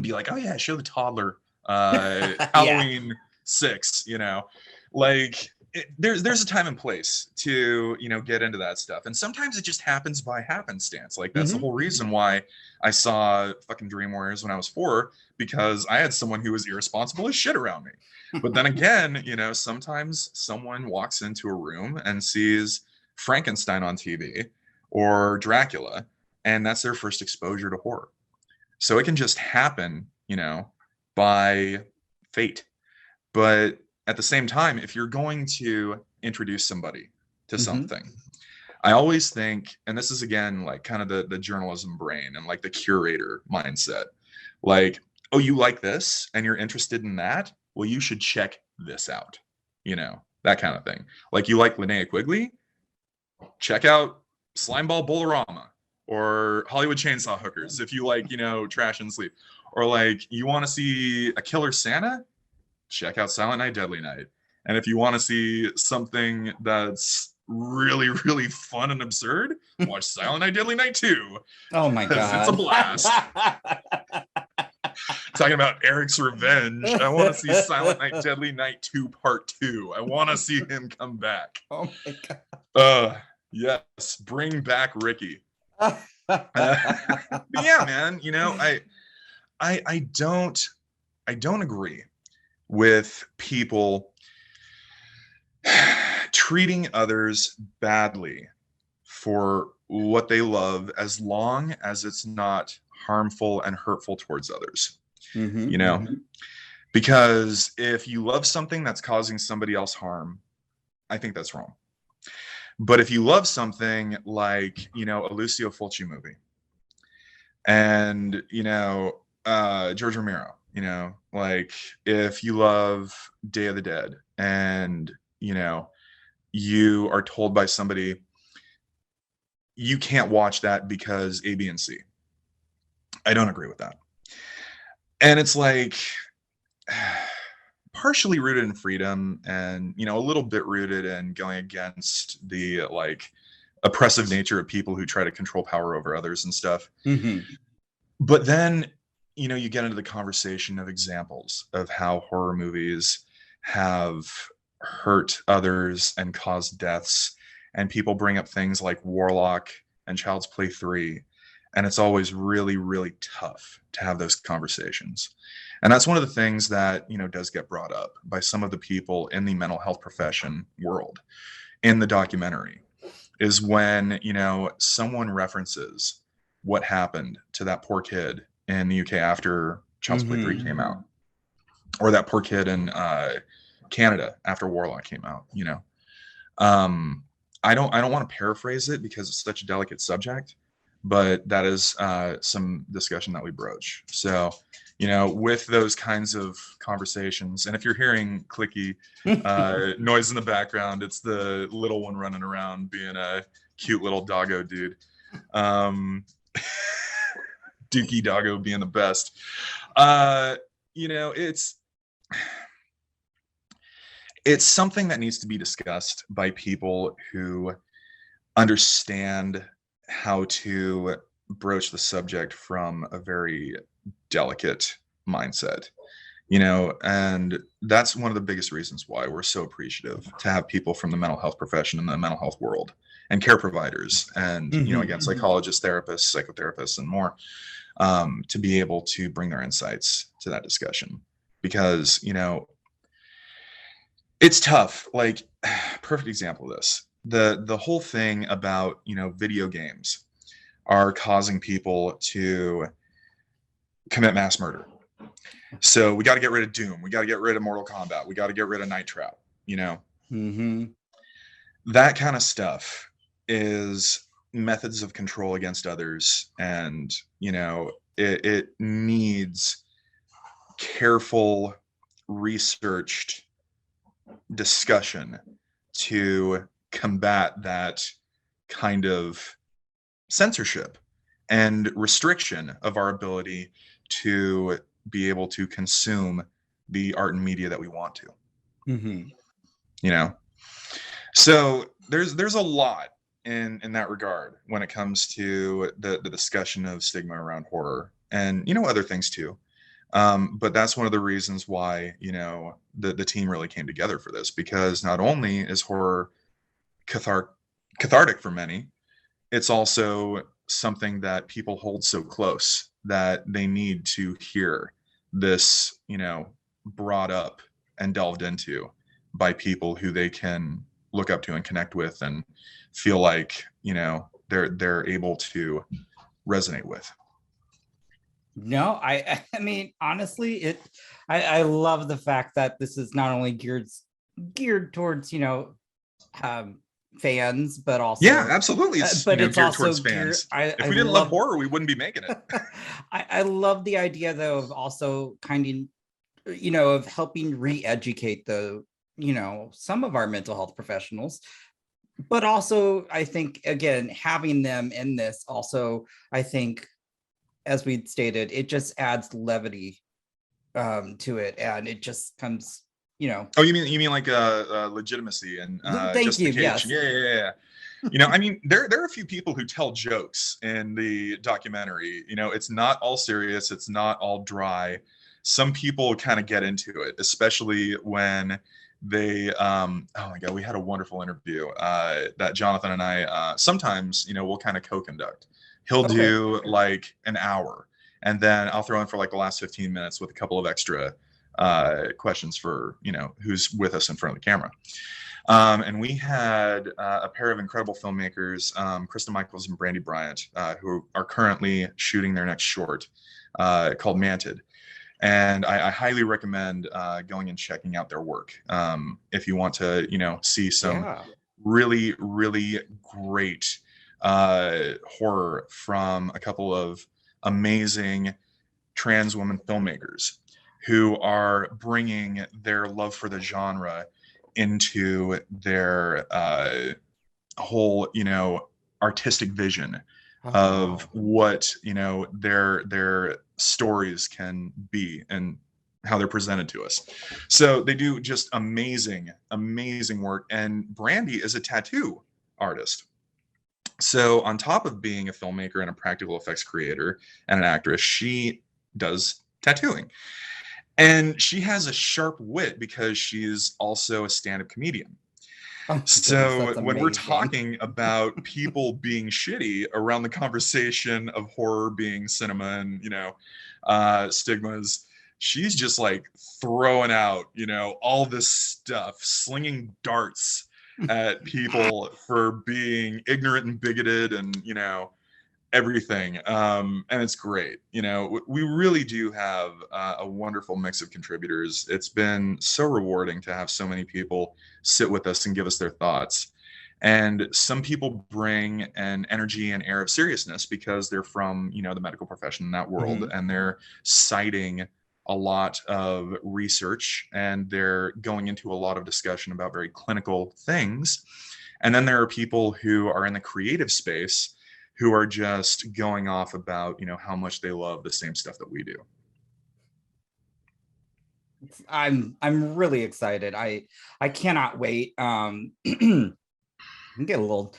be like, oh yeah, show the toddler Halloween 6, you know, like there's a time and place to, you know, get into that stuff. And sometimes it just happens by happenstance. Like that's the whole reason why I saw fucking Dream Warriors when I was 4, because I had someone who was irresponsible as shit around me. But then again, you know, sometimes someone walks into a room and sees Frankenstein on TV or Dracula, and that's their first exposure to horror. So it can just happen, you know, by fate. But at the same time, if you're going to introduce somebody to something, I always think, and this is again, like kind of the journalism brain and like the curator mindset, like, oh, you like this and you're interested in that? Well, you should check this out, you know, that kind of thing. Like you like Linnea Quigley? Check out Slimeball Bolorama. Or Hollywood Chainsaw Hookers, if you like, you know, trash and sleep. Or like, you want to see a killer Santa? Check out Silent Night, Deadly Night. And if you want to see something that's really, really fun and absurd, watch Silent Night, Deadly Night 2. Oh my God. It's a blast. Talking about Eric's revenge. I want to see Silent Night, Deadly Night 2 Part 2. I want to see him come back. Oh my God. Yes, bring back Ricky. Yeah, man, you know, I don't agree with people treating others badly for what they love, as long as it's not harmful and hurtful towards others. Mhm, You know, mhm. because if you love something that's causing somebody else harm, I think that's wrong. But if you love something like, you know, a Lucio Fulci movie, and, you know, George Romero, you know, like if you love Day of the Dead, and, you know, you are told by somebody, you can't watch that because A, B, and C. I don't agree with that. And it's like, partially rooted in freedom, and, you know, a little bit rooted in going against the like oppressive nature of people who try to control power over others and stuff. Mhm. But then, you know, you get into the conversation of examples of how horror movies have hurt others and caused deaths, and people bring up things like Warlock and Child's Play 3, and it's always really, really tough to have those conversations. And that's one of the things that, you know, does get brought up by some of the people in the mental health profession world in the documentary, is when, you know, someone references what happened to that poor kid in the UK after Child's Play 3 came out, or that poor kid in Canada after Warlock came out, you know. I don't want to paraphrase it because it's such a delicate subject, but that is some discussion that we broach. So, you know, with those kinds of conversations, and if you're hearing clicky noise in the background, it's the little one running around being a cute little doggo dude. Dookie Doggo being the best. You know, it's something that needs to be discussed by people who understand how to broach the subject from a very delicate mindset, you know. And that's one of the biggest reasons why we're so appreciative to have people from the mental health profession and the mental health world, and care providers, and, you know, again, psychologists, therapists, psychotherapists, and more, to be able to bring their insights to that discussion. Because, you know, it's tough. Like, perfect example of this, the whole thing about, you know, video games are causing people to commit mass murder. So we got to get rid of Doom, we got to get rid of Mortal Kombat, we got to get rid of Night Trap, you know. That kind of stuff is methods of control against others, and, you know, it needs careful, researched discussion to combat that kind of censorship and restriction of our ability to be able to consume the art and media that we want to. You know, so there's a lot in that regard when it comes to the discussion of stigma around horror, and, you know, other things too. But that's one of the reasons why, you know, the team really came together for this, because not only is horror cathartic for many, it's also something that people hold so close that they need to hear this, you know, brought up and delved into by people who they can look up to and connect with, and feel like, you know, they're able to resonate with. No, I mean, honestly, I love the fact that this is not only geared towards, you know, fans, but also, Yeah, absolutely. It's, but you know, it's geared also towards fans. If we didn't love horror, we wouldn't be making it. I love the idea, though, of also kind of, you know, of helping re-educate the, you know, some of our mental health professionals, but also, I think, again, having them in this also, I think, as we stated, it just adds levity to it, and it just comes, you know. Oh, you mean like legitimacy and Thank you. Yes. justification? Yeah. You know, I mean, there are a few people who tell jokes in the documentary. You know, it's not all serious, it's not all dry. Some people kind of get into it, especially when they oh my god, we had a wonderful interview that Jonathan and I sometimes, you know, we'll kind of co-conduct. He'll do like an hour, and then I'll throw in for like the last 15 minutes with a couple of extra questions for, who's with us in front of the camera. And we had a pair of incredible filmmakers, Krista Michaels and Brandy Bryant, who are currently shooting their next short called Manted. And I highly recommend going and checking out their work if you want to, see some really, really great horror from a couple of amazing trans women filmmakers who are bringing their love for the genre into their whole, artistic vision of what, their stories can be and how they're presented to us. So they do just amazing, amazing work. And Brandy is a tattoo artist. So on top of being a filmmaker and a practical effects creator and an actress, she does tattooing. And she has a sharp wit because she's also a stand-up comedian. So when we're talking about people being shitty around the conversation of horror being cinema and, stigmas, she's just like throwing out, all this stuff, slinging darts at people for being ignorant and bigoted and, everything. And it's great. We really do have a wonderful mix of contributors. It's been so rewarding to have so many people sit with us and give us their thoughts. And some people bring an energy and air of seriousness because they're from, the medical profession in that world, and they're citing a lot of research and they're going into a lot of discussion about very clinical things. And then there are people who are in the creative space who are just going off about, how much they love the same stuff that we do. I'm really excited. I cannot wait. I get a little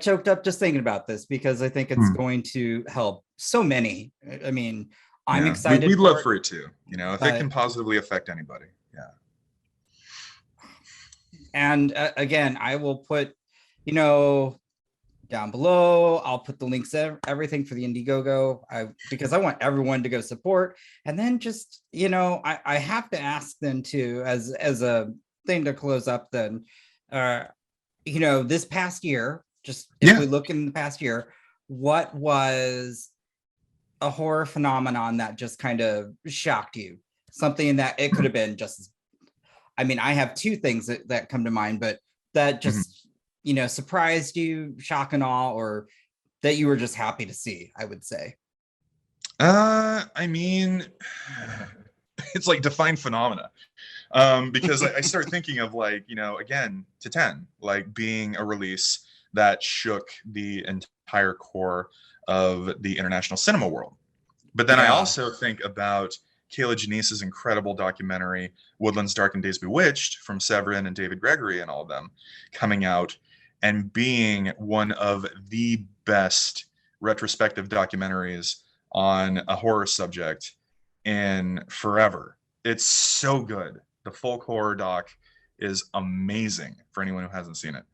choked up just thinking about this because I think it's going to help so many. I mean, I'm excited. We'd love for it too, if it can positively affect anybody. Yeah. And again, I will put, down below, I'll put the links to everything for the Indiegogo, because I want everyone to go support. And then just, I have to ask then too, as a thing to close up then, this past year, just if we look in the past year, what was a horror phenomenon that just kind of shocked you? Something that it could have been just, I have two things that come to mind, but that just, surprised you, shock and awe, or that you were just happy to see, I would say. It's like define phenomena. Because I start thinking of again, to 10, being a release that shook the entire core of the international cinema world. But then I also think about Kayla Janice's incredible documentary, Woodlands Dark and Days Bewitched, from Severin and David Gregory and all of them, coming out and being one of the best retrospective documentaries on a horror subject in forever. It's so good. The folk horror doc is amazing for anyone who hasn't seen it.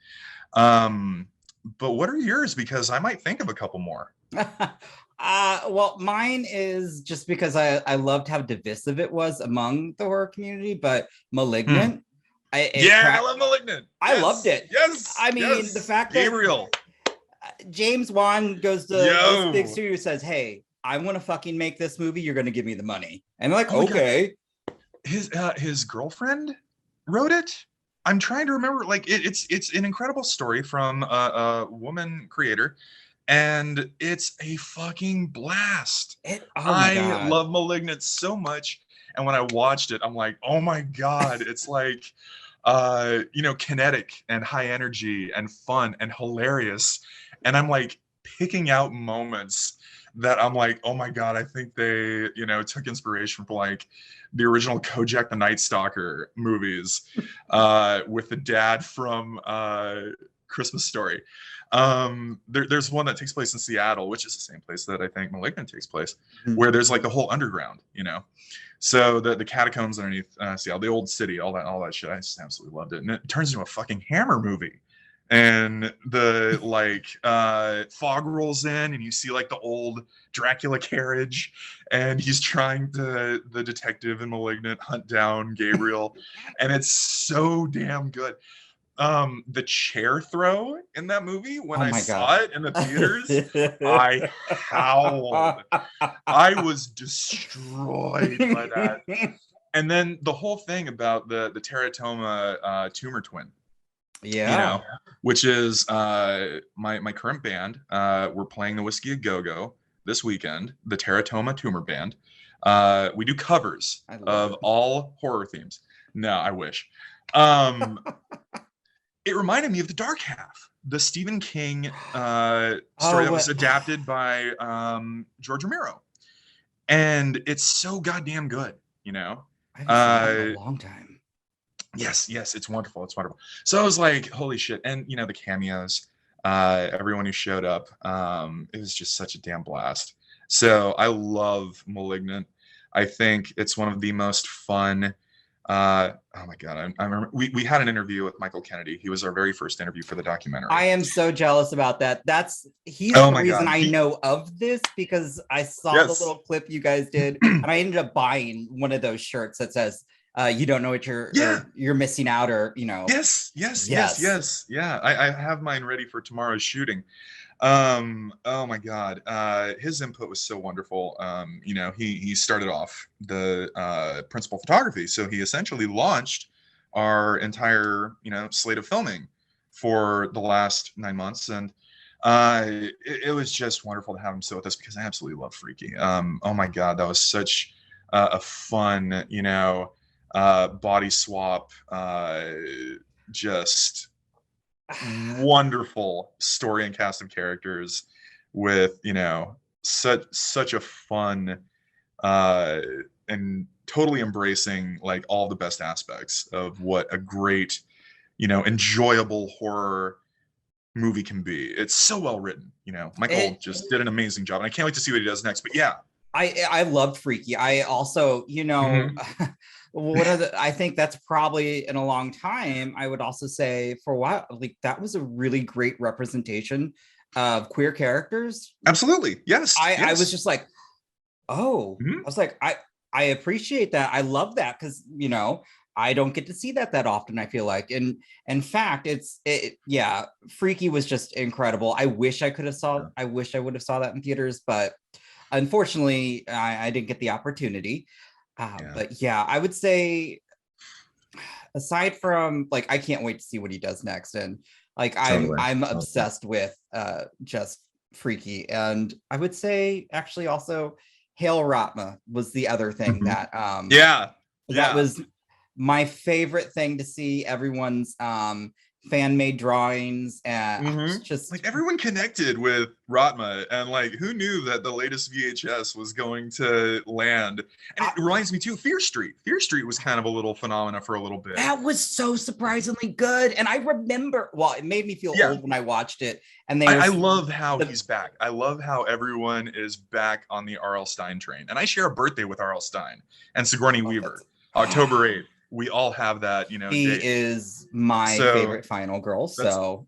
But what are yours? Because I might think of a couple more. Well, mine is just because I loved how divisive it was among the horror community, but Malignant. I love Malignant. I loved it. Yes. The fact that Gabriel James Wan goes to this big studio, says, "Hey, I want to fucking make this movie. You're going to give me the money." And they're like, "Okay." His girlfriend wrote it. I'm trying to remember. It's an incredible story from a woman creator, and it's a fucking blast. I love Malignant so much, and when I watched it, I'm like, oh my god, it's like, kinetic and high energy and fun and hilarious, and I'm like picking out moments that I'm like, oh my god, I think they, took inspiration from the original Kojak the Night Stalker movies with the dad from Christmas Story. There's one that takes place in Seattle, which is the same place that I think Malignant takes place, where there's the whole underground, so the catacombs underneath Seattle, the old city, all that shit. I just absolutely loved it, and it turns into a fucking Hammer movie. and the like fog rolls in and you see like the old Dracula carriage, and he's trying to, the detective in Malignant, hunt down Gabriel, and it's so damn good. The chair throw in that movie, when Oh I my saw God. it in the theaters, I howled. I was destroyed by that. And then the whole thing about the teratoma tumor twin, you know, Yeah. which is my current band. We're playing the Whiskey a Go-Go this weekend, the Teratoma Tumor Band. We do covers I love of it. all horror themes. No, I wish. Um, it reminded me of The Dark Half, the Stephen King story that was adapted by George Romero. And it's so goddamn good, you know? I haven't seen that in a long time. Yes, it's wonderful. It's wonderful. So I was like, holy shit. And you know, the cameos, everyone who showed up, it was just such a damn blast. So I love Malignant. I think it's one of the most fun. Oh my god, I remember we had an interview with Michael Kennedy. He was our very first interview for the documentary. I am so jealous about that. He's Oh the my reason God. I know of this, because I saw Yes. the little clip you guys did, and I ended up buying one of those shirts that says, you don't know what you're missing out, or you know. Yes. Yeah, I have mine ready for tomorrow's shooting. Oh my god, his input was so wonderful. You know, he started off the principal photography, so he essentially launched our entire, you know, slate of filming for the last 9 months, and it was just wonderful to have him sit with us, because I absolutely love Freaky. Oh my god, that was such a fun, you know, body swap, just wonderful story and cast of characters, with, you know, such a fun and totally embracing like all the best aspects of what a great, you know, enjoyable horror movie can be. It's so well written, you know. Michael just did an amazing job, and I can't wait to see what he does next. But yeah, I loved Freaky. I also, you know, I think that's probably in a long time. I would also say for a while, like that was a really great representation of queer characters. absolutely, yes. I was just like, oh, Mhm. I was like, I appreciate that. I love that, because you know, I don't get to see that often, I feel like. And in fact, yeah, Freaky was just incredible. I wish I would have saw that in theaters, but unfortunately, I didn't get the opportunity. But yeah, I would say, aside from like, I can't wait to see what he does next, and like I'm obsessed with just Freaky, and I would say actually also Hail Ratma was the other thing that that was my favorite thing to see. Everyone's fan-made drawings, and just like everyone connected with Ratma, and like who knew that the latest VHS was going to land. And it reminds me too, Fear Street was kind of a little phenomena for a little bit. That was so surprisingly good, and I remember, well, it made me feel old when I watched it. And I love how he's back. I love how everyone is back on the R.L. Stine train, and I share a birthday with R.L. Stine and Sigourney Weaver, October 8th. We all have that, you know. He date. is my favorite final girl. So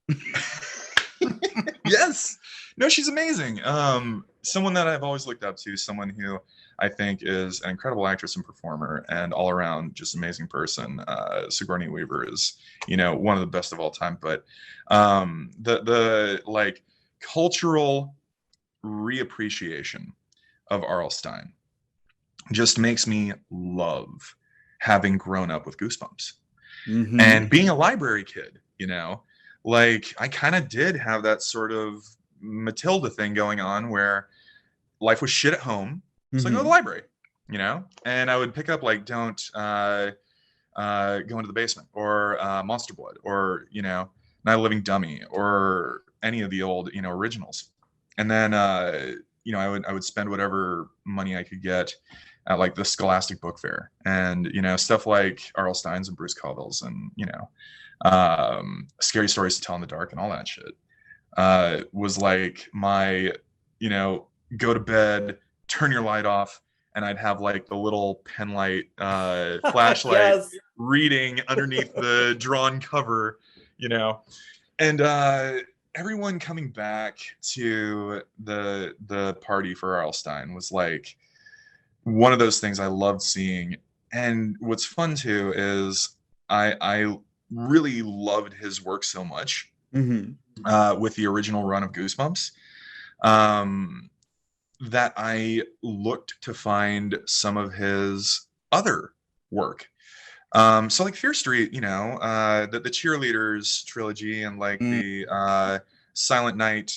yes, no, she's amazing. Someone that I've always looked up to, someone who I think is an incredible actress and performer, and all around just amazing person. Sigourney Weaver is, you know, one of the best of all time. But the like cultural reappreciation of R.L. Stine just makes me love having grown up with Goosebumps and being a library kid, you know, like I kind of did have that sort of Matilda thing going on, where life was shit at home. So I go to the library, you know, and I would pick up like Don't Go Into the Basement, or Monster Blood, or, you know, Night of the Living Dummy, or any of the old, you know, originals. And then, you know, I would spend whatever money I could get at like the Scholastic Book Fair, and, you know, stuff like R.L. Stine's and Bruce Coville's, and, you know, Scary Stories to Tell in the Dark and all that shit was like my, you know, go to bed, turn your light off, and I'd have like the little pen light flashlight reading underneath the drawn cover, you know. And everyone coming back to the party for Arlstein was like one of those things I loved seeing. And what's fun too is I really loved his work so much with the original run of Goosebumps, that I looked to find some of his other work. So like Fear Street, you know, the Cheerleaders trilogy and like the Silent Night,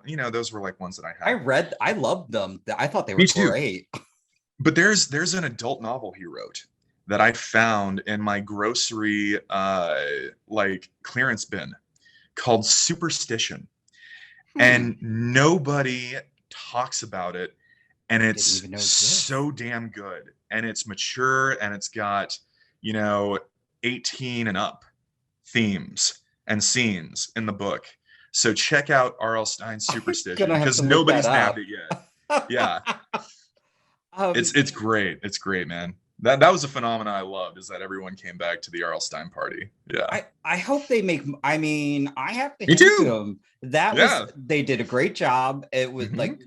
you know, those were like ones that I had. I loved them. I thought they were Me too. great. But there's an adult novel he wrote that I found in my grocery like clearance bin called Superstition. And nobody talks about it, and it's so damn good, and it's mature, and it's got, you know, 18 and up themes and scenes in the book. So check out R.L. Stein's Superstition, because nobody's nabbed it yet. Yeah. It's great. It's great, man. That was a phenomenon I loved, is that everyone came back to the R.L. Stein party. Yeah. I hope they make, I mean, I have to Me hand it too. to them. They did a great job. It was like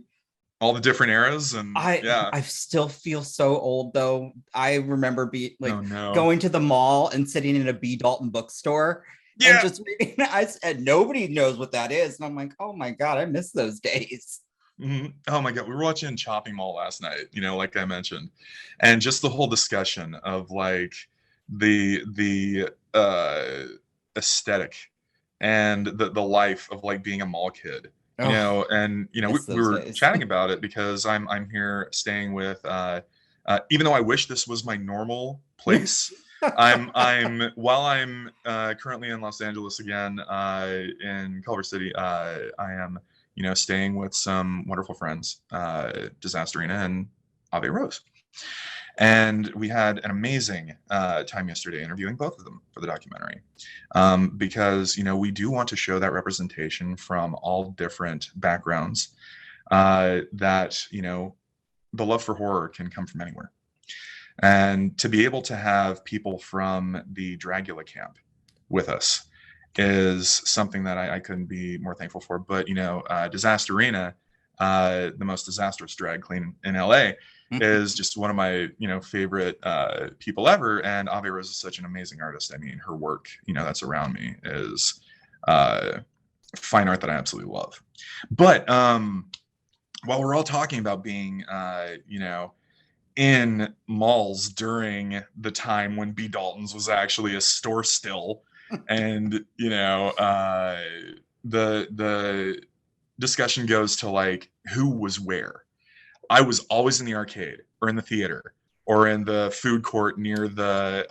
all the different eras, and I still feel so old though. I remember going to the mall and sitting in a B. Dalton bookstore and just reading. And nobody knows what that is. And I'm like, oh my God, I miss those days. Oh my God, we were watching Chopping Mall last night, you know, like I mentioned, and just the whole discussion of like the aesthetic and the life of like being a mall kid, you know, and you know we were chatting about it because I'm here staying with even though I wish this was my normal place. While I'm currently in Los Angeles again, in Culver City, I am, you know, staying with some wonderful friends, Disasterina and Ave Rose. And we had an amazing time yesterday interviewing both of them for the documentary, because, you know, we do want to show that representation from all different backgrounds, that, you know, the love for horror can come from anywhere. And to be able to have people from the Dragula camp with us is something that I couldn't be more thankful for. But, you know, Disasterina, the most disastrous drag queen in LA, is just one of my, you know, favorite people ever. And Ave Rose is such an amazing artist. I mean, her work, you know, that's around me is fine art that I absolutely love. But while we're all talking about being, you know, in malls during the time when B. Dalton's was actually a store still, and, you know, the discussion goes to like who was where. I was always in the arcade or in the theater or in the food court near the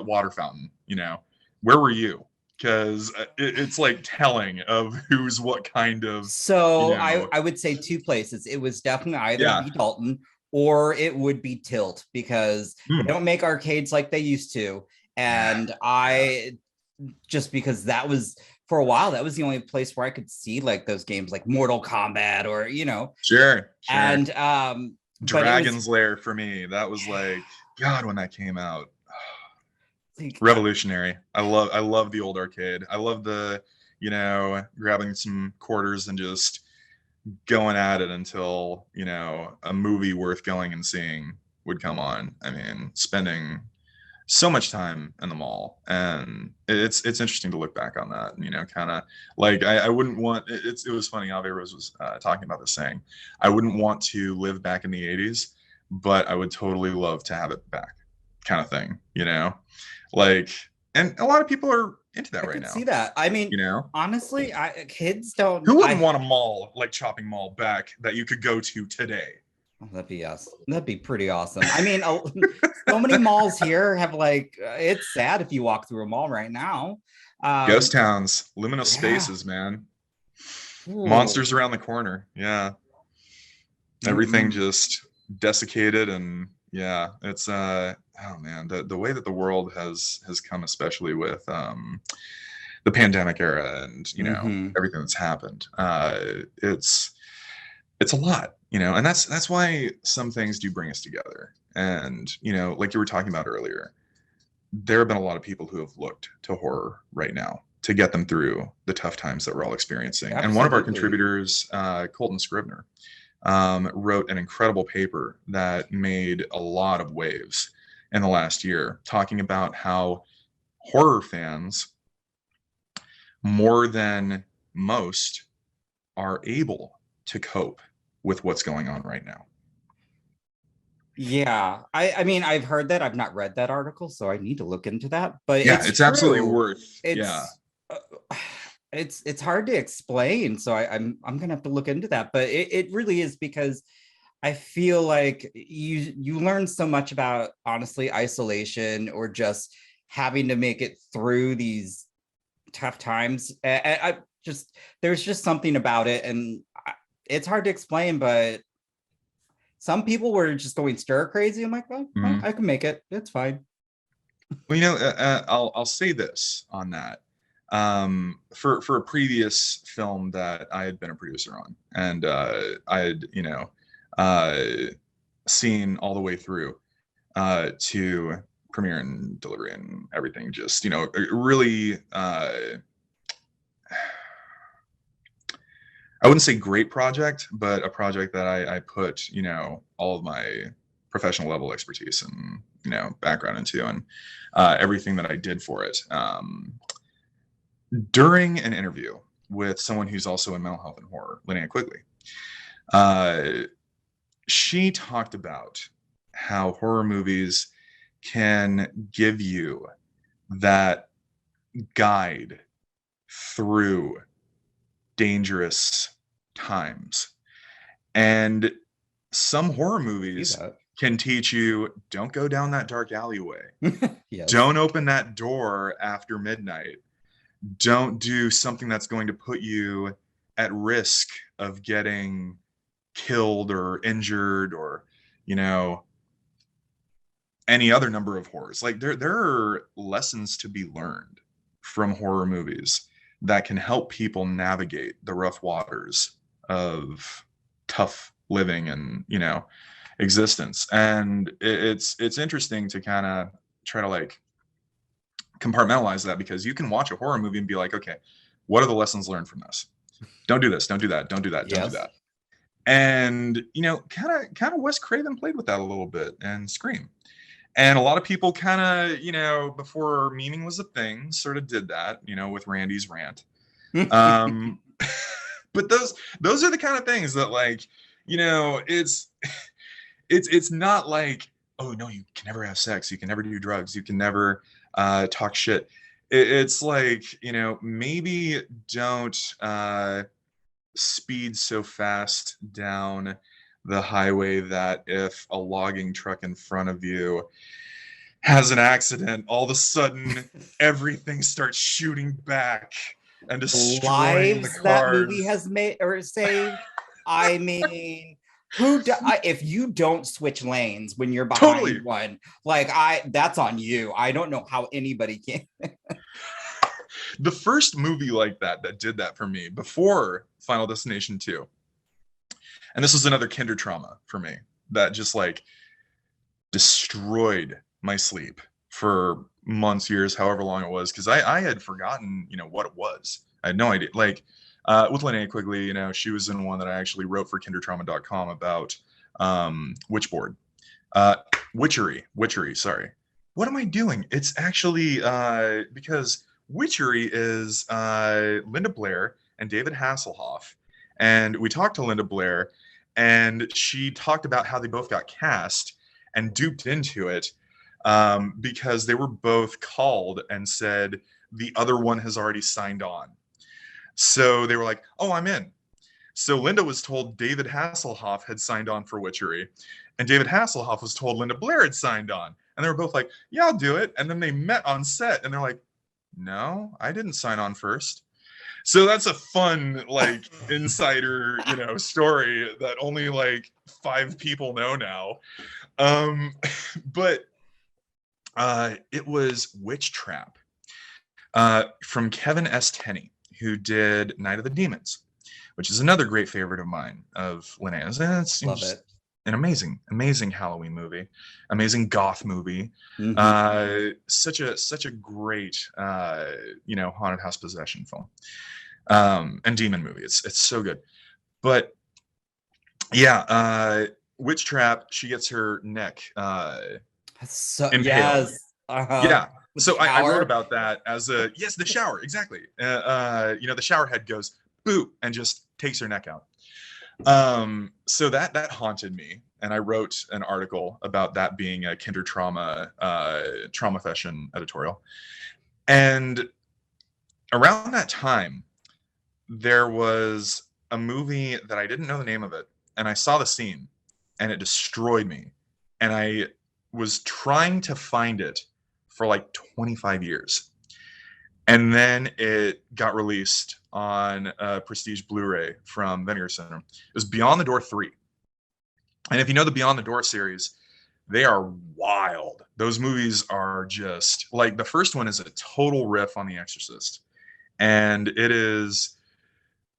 water fountain. You know, where were you? Because it's like telling of who's what kind of. So, you know, I would say two places. It was definitely either B. Dalton or it would be Tilt, because they don't make arcades like they used to. And just because that was, for a while, that was the only place where I could see like those games like Mortal Kombat or, you know. Sure. And Dragon's Lair for me, that was like, God, when that came out. Revolutionary. I love the old arcade. I love the, you know, grabbing some quarters and just going at it until, you know, a movie worth going and seeing would come on. I mean, spending so much time in the mall, and it's interesting to look back on that. And, you know, kind of like I wouldn't want it was funny. Ave Rose was talking about this, saying I wouldn't want to live back in the 80s, but I would totally love to have it back, kind of thing, you know, like, and a lot of people are into that right now. See that? I mean, you know, honestly, kids don't. Who wouldn't want a mall like Chopping Mall back that you could go to today? Oh, that'd be awesome. That'd be pretty awesome. I mean, so many malls here have like, it's sad if you walk through a mall right now. Ghost towns, liminal spaces, man. Ooh. Monsters around the corner. Yeah. Everything just desiccated, and yeah, it's oh man, the way that the world has come, especially with the pandemic era and, you know, everything that's happened. It's a lot. You know, and that's why some things do bring us together. And, you know, like you were talking about earlier, there have been a lot of people who have looked to horror right now to get them through the tough times that we're all experiencing. Absolutely. And one of our contributors, Colton Scribner, wrote an incredible paper that made a lot of waves in the last year, talking about how horror fans, more than most, are able to cope with what's going on right now. Yeah, I mean, I've heard that. I've not read that article, so I need to look into that. But Yeah, it's absolutely true. worth. It's it's hard to explain, so I'm gonna have to look into that. But it really is, because I feel like you learn so much about, honestly, isolation, or just having to make it through these tough times. I just, there's just something about it, and it's hard to explain, but some people were just going stir crazy. I'm like, well, I can make it. It's fine. Well, you know, I'll say this on that. For a previous film that I had been a producer on, and I had, seen all the way through to premiere and delivery and everything, just, really, I wouldn't say great project, but a project that I put, all of my professional level expertise and, background into, and everything that I did for it. During an interview with someone who's also in mental health and horror, Linnea Quigley, she talked about how horror movies can give you that guide through dangerous times. And some horror movies can teach you, don't go down that dark alleyway. Yes. Don't open that door after midnight. Don't do something that's going to put you at risk of getting killed or injured, or, any other number of horrors. Like, there are lessons to be learned from horror movies that can help people navigate the rough waters of tough living and, existence. And it's interesting to kind of try to compartmentalize that, because you can watch a horror movie and be like, okay, what are the lessons learned from this? Don't do this, don't do that, don't do that, don't do that. And, kind of Wes Craven played with that a little bit, and Scream. And a lot of people kind of, before meaning was a thing, sort of did that, with Randy's rant. But those are the kind of things that, it's not like, oh no, you can never have sex, you can never do drugs, you can never talk shit. It's like, maybe don't speed so fast down the highway that if a logging truck in front of you has an accident, all of a sudden everything starts shooting back and destroying the cars that movie has made or saved. I mean, if you don't switch lanes when you're behind one, that's on you. I don't know how anybody can. The first movie like that did that for me before Final Destination 2, and this was another kinder trauma for me that just destroyed my sleep for months, years, however long it was, because I had forgotten, what it was. I had no idea. With Linnea Quigley, she was in one that I actually wrote for kindertrauma.com about Witchboard. Witchery, sorry. What am I doing? It's actually because Witchery is Linda Blair and David Hasselhoff. And we talked to Linda Blair, and she talked about how they both got cast and duped into it because they were both called and said the other one has already signed on. So they were like, oh, I'm in. So Linda was told David Hasselhoff had signed on for Witchery, and David Hasselhoff was told Linda Blair had signed on. And they were both like, yeah, I'll do it. And then they met on set, and they're like, no, I didn't sign on first. So that's a fun, insider, story that only 5 people know now. But it was Witch Trap from Kevin S. Tenney, who did Night of the Demons, which is another great favorite of mine, of Linnea's. Love it. an amazing Halloween movie, amazing goth movie. Such a great haunted house possession film, and demon movie. It's so good. But yeah, witch trap. She gets her neck So impaled. yes. Yeah. With So the I wrote shower. about that as a the shower, exactly. The shower head goes boop and just takes her neck out. So that haunted me, and I wrote an article about that being a kinder trauma fashion editorial. And around that time, there was a movie that I didn't know the name of it, and I saw the scene, and it destroyed me. And I was trying to find it for like 25 years. And then it got released on a Prestige Blu-ray from Vinegar Syndrome. It was Beyond the Door 3. And if you know the Beyond the Door series, they are wild. Those movies are just like, the first one is a total riff on The Exorcist. And it is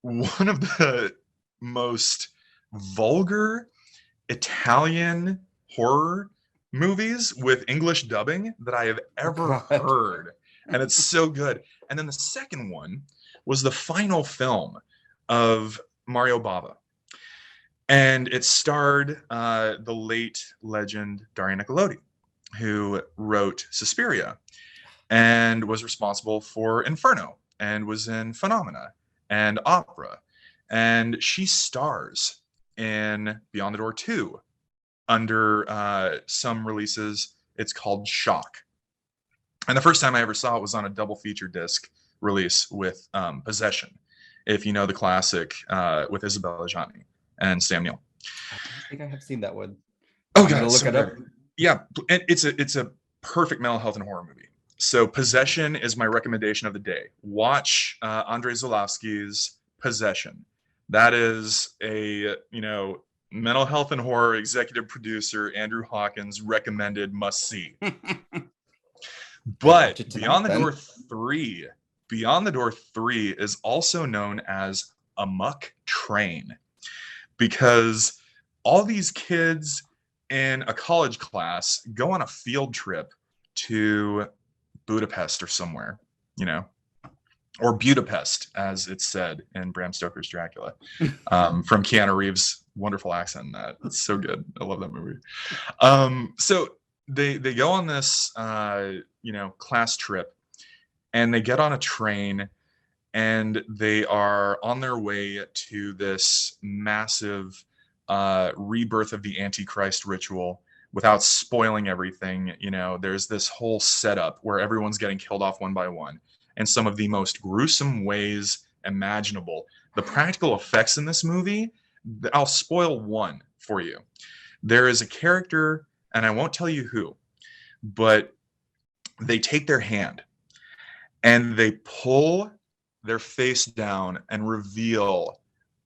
one of the most vulgar Italian horror movies with English dubbing that I have ever heard. And it's so good. And then the second one was the final film of Mario Bava. And it starred the late legend Daria Nicolodi, who wrote Suspiria and was responsible for Inferno and was in Phenomena and Opera. And she stars in Beyond the Door 2 under some releases. It's called Shock. And the first time I ever saw it was on a double feature disc release with Possession, if you know the classic with Isabelle Adjani and Sam Neill. I think I have seen that one. Oh I'm god, gonna look so it up. Yeah, and it's a perfect mental health and horror movie. So Possession is my recommendation of the day. Watch Andrei Zulawski's Possession. That is a mental health and horror executive producer Andrew Hawkins recommended must see. But Beyond the Door 3, Beyond the Door 3 is also known as Amok Train, because all these kids in a college class go on a field trip to Budapest or somewhere, or Budapest, as it's said in Bram Stoker's Dracula, from Keanu Reeves' wonderful accent. It's so good. I love that movie. So they go on this class trip, and they get on a train, and they are on their way to this massive rebirth of the Antichrist ritual. Without spoiling everything, there's this whole setup where everyone's getting killed off one by one in some of the most gruesome ways imaginable. The practical effects in this movie, I'll spoil one for you. There is a character, and I won't tell you who, but they take their hand and they pull their face down and reveal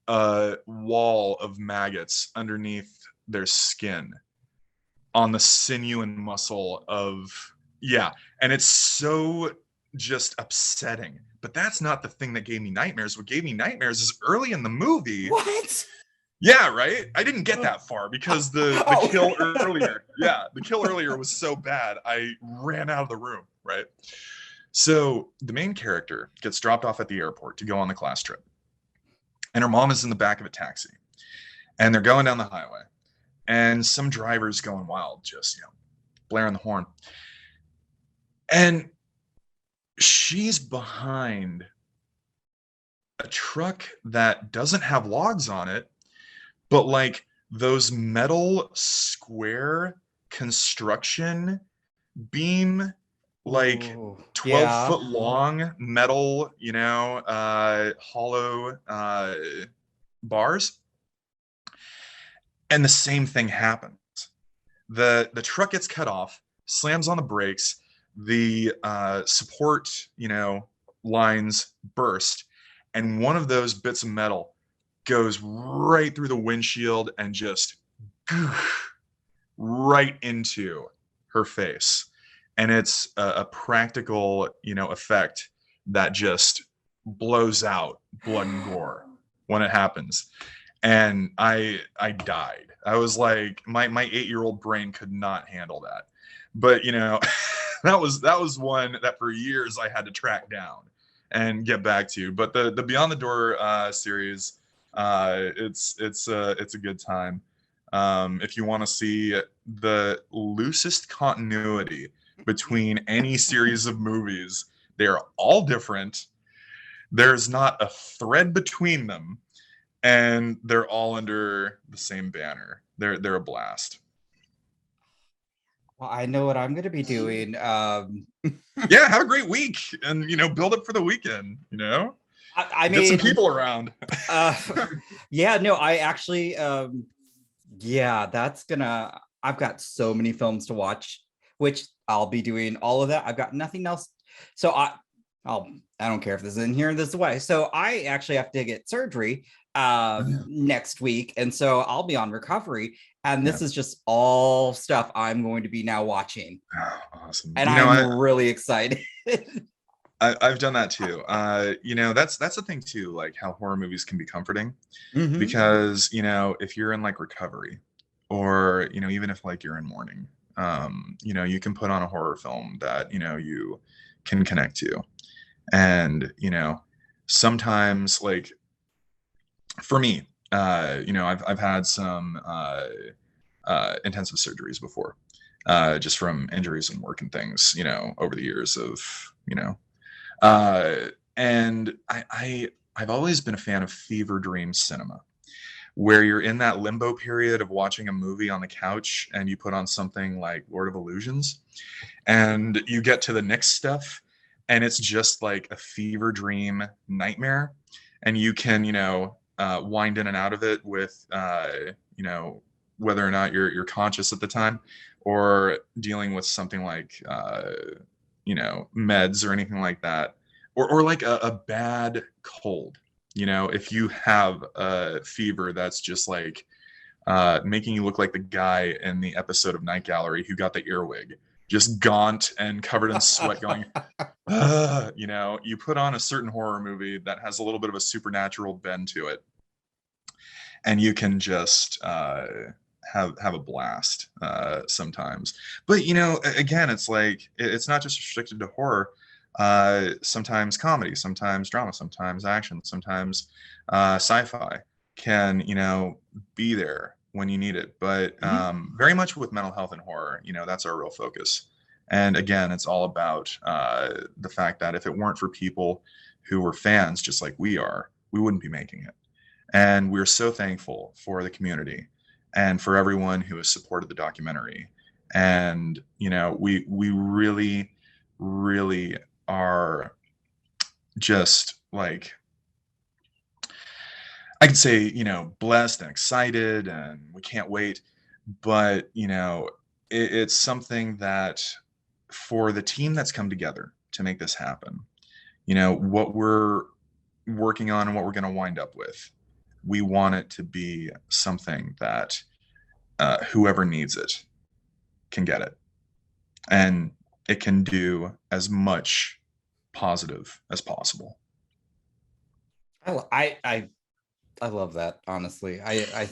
a wall of maggots underneath their skin on the sinew and muscle of, and it's so just upsetting. But that's not the thing that gave me nightmares. What gave me nightmares is early in the movie. What? Yeah, right? I didn't get that far because the kill earlier. Yeah, the kill earlier was so bad, I ran out of the room, right? So the main character gets dropped off at the airport to go on the class trip. And her mom is in the back of a taxi. And they're going down the highway. And some driver's going wild, just, blaring the horn. And she's behind a truck that doesn't have logs on it, but like those metal square construction beam, like 12-foot long metal, hollow bars. And the same thing happens. The truck gets cut off, slams on the brakes, the support, lines burst, and one of those bits of metal goes right through the windshield and just right into her face. And it's a practical, effect that just blows out blood and gore when it happens. and I died. I was like, my 8-year-old brain could not handle that. But you know, that was one that for years I had to track down and get back to. But the Beyond the Door series, it's a good time. If you want to see the loosest continuity between any series of movies, they're all different. There's not a thread between them, and they're all under the same banner. They're a blast. Well, I know what I'm going to be doing. Yeah, have a great week, and you know, build up for the weekend. You know, I get some mean, people around. yeah, no, I actually, yeah, I've got so many films to watch, which I'll be doing all of that. I've got nothing else. So I don't care if this is in here this way. So I actually have to get surgery next week. And so I'll be on recovery. And this is just all stuff I'm going to be now watching. Oh, awesome. And I'm really excited. I've done that too. You know, that's the thing too, like how horror movies can be comforting, because you know, if you're in like recovery, or you know, even if like you're in mourning, you know, you can put on a horror film that you know you can connect to, and you know, sometimes like for me, you know, I've had some intensive surgeries before, just from injuries and work and things, you know, over the years of you know. And I've always been a fan of fever dream cinema, where you're in that limbo period of watching a movie on the couch and you put on something like Lord of Illusions, and you get to the next stuff and it's just like a fever dream nightmare, and you can, you know, wind in and out of it with, you know, whether or not you're conscious at the time, or dealing with something like, you know, meds or anything like that, or like a bad cold. You know, if you have a fever that's just like making you look like the guy in the episode of Night Gallery who got the earwig, just gaunt and covered in sweat, going, you know, you put on a certain horror movie that has a little bit of a supernatural bend to it, and you can just have a blast sometimes. But you know, again, it's like it's not just restricted to horror. Sometimes comedy, sometimes drama, sometimes action, sometimes sci-fi can, you know, be there when you need it. But very much with mental health and horror, you know, that's our real focus. And again, it's all about the fact that if it weren't for people who were fans just like we are, we wouldn't be making it. And we're so thankful for the community and for everyone who has supported the documentary. And you know, we really, really are just like, I could say, you know, blessed and excited, and we can't wait. But you know, it's something that for the team that's come together to make this happen, you know, what we're working on and what we're going to wind up with, we want it to be something that whoever needs it can get it, and it can do as much positive as possible. I love that, honestly. I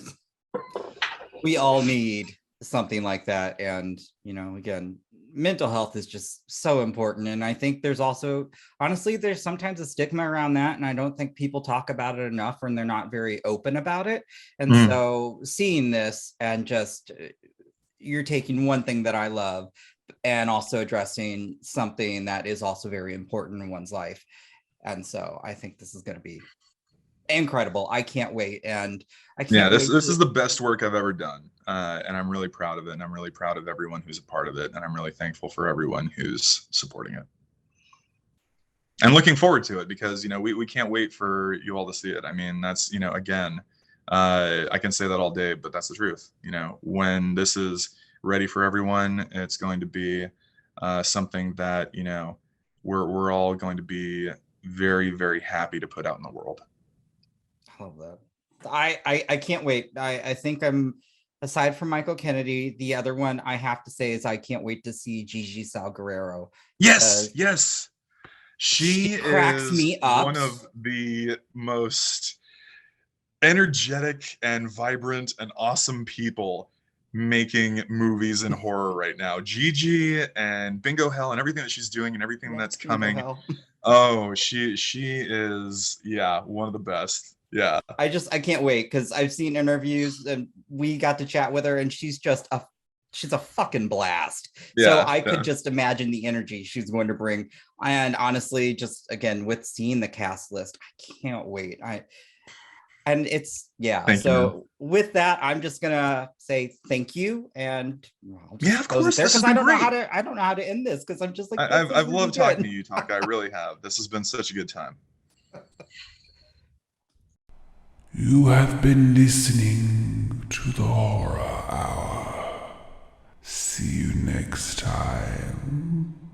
we all need something like that. And you know, again, mental health is just so important. And I think there's also, honestly, there's sometimes a stigma around that, and I don't think people talk about it enough, and they're not very open about it. And so seeing this, and just you're taking one thing that I love and also addressing something that is also very important in one's life. And so I think this is going to be incredible. I can't wait. And I can't this is the best work I've ever done. And I'm really proud of it. And I'm really proud of everyone who's a part of it. And I'm really thankful for everyone who's supporting it. And looking forward to it, because, you know, we can't wait for you all to see it. I mean, that's, you know, again, I can say that all day, but that's the truth. You know, when this is ready for everyone, it's going to be something that, you know, we're all going to be very, very happy to put out in the world. I love that. I can't wait. I think I'm, aside from Michael Kennedy, the other one I have to say is I can't wait to see Gigi Salguero. Yes. She cracks is me up. one of the most energetic and vibrant and awesome people making movies and horror right now. Gigi and Bingo Hell and everything that she's doing and everything that's coming. Hell. Oh, she is, yeah, one of the best. Yeah. I can't wait because I've seen interviews and we got to chat with her and she's a fucking blast. So I could just imagine the energy she's going to bring. And honestly, just again, with seeing the cast list, I can't wait. And it's Thank so you, with that, I'm just gonna say thank you. And of course, this has I been don't great. I don't know how to end this because I'm just like, I've loved talking to you, Taka. I really have. This has been such a good time. You have been listening to the Horror Hour. See you next time.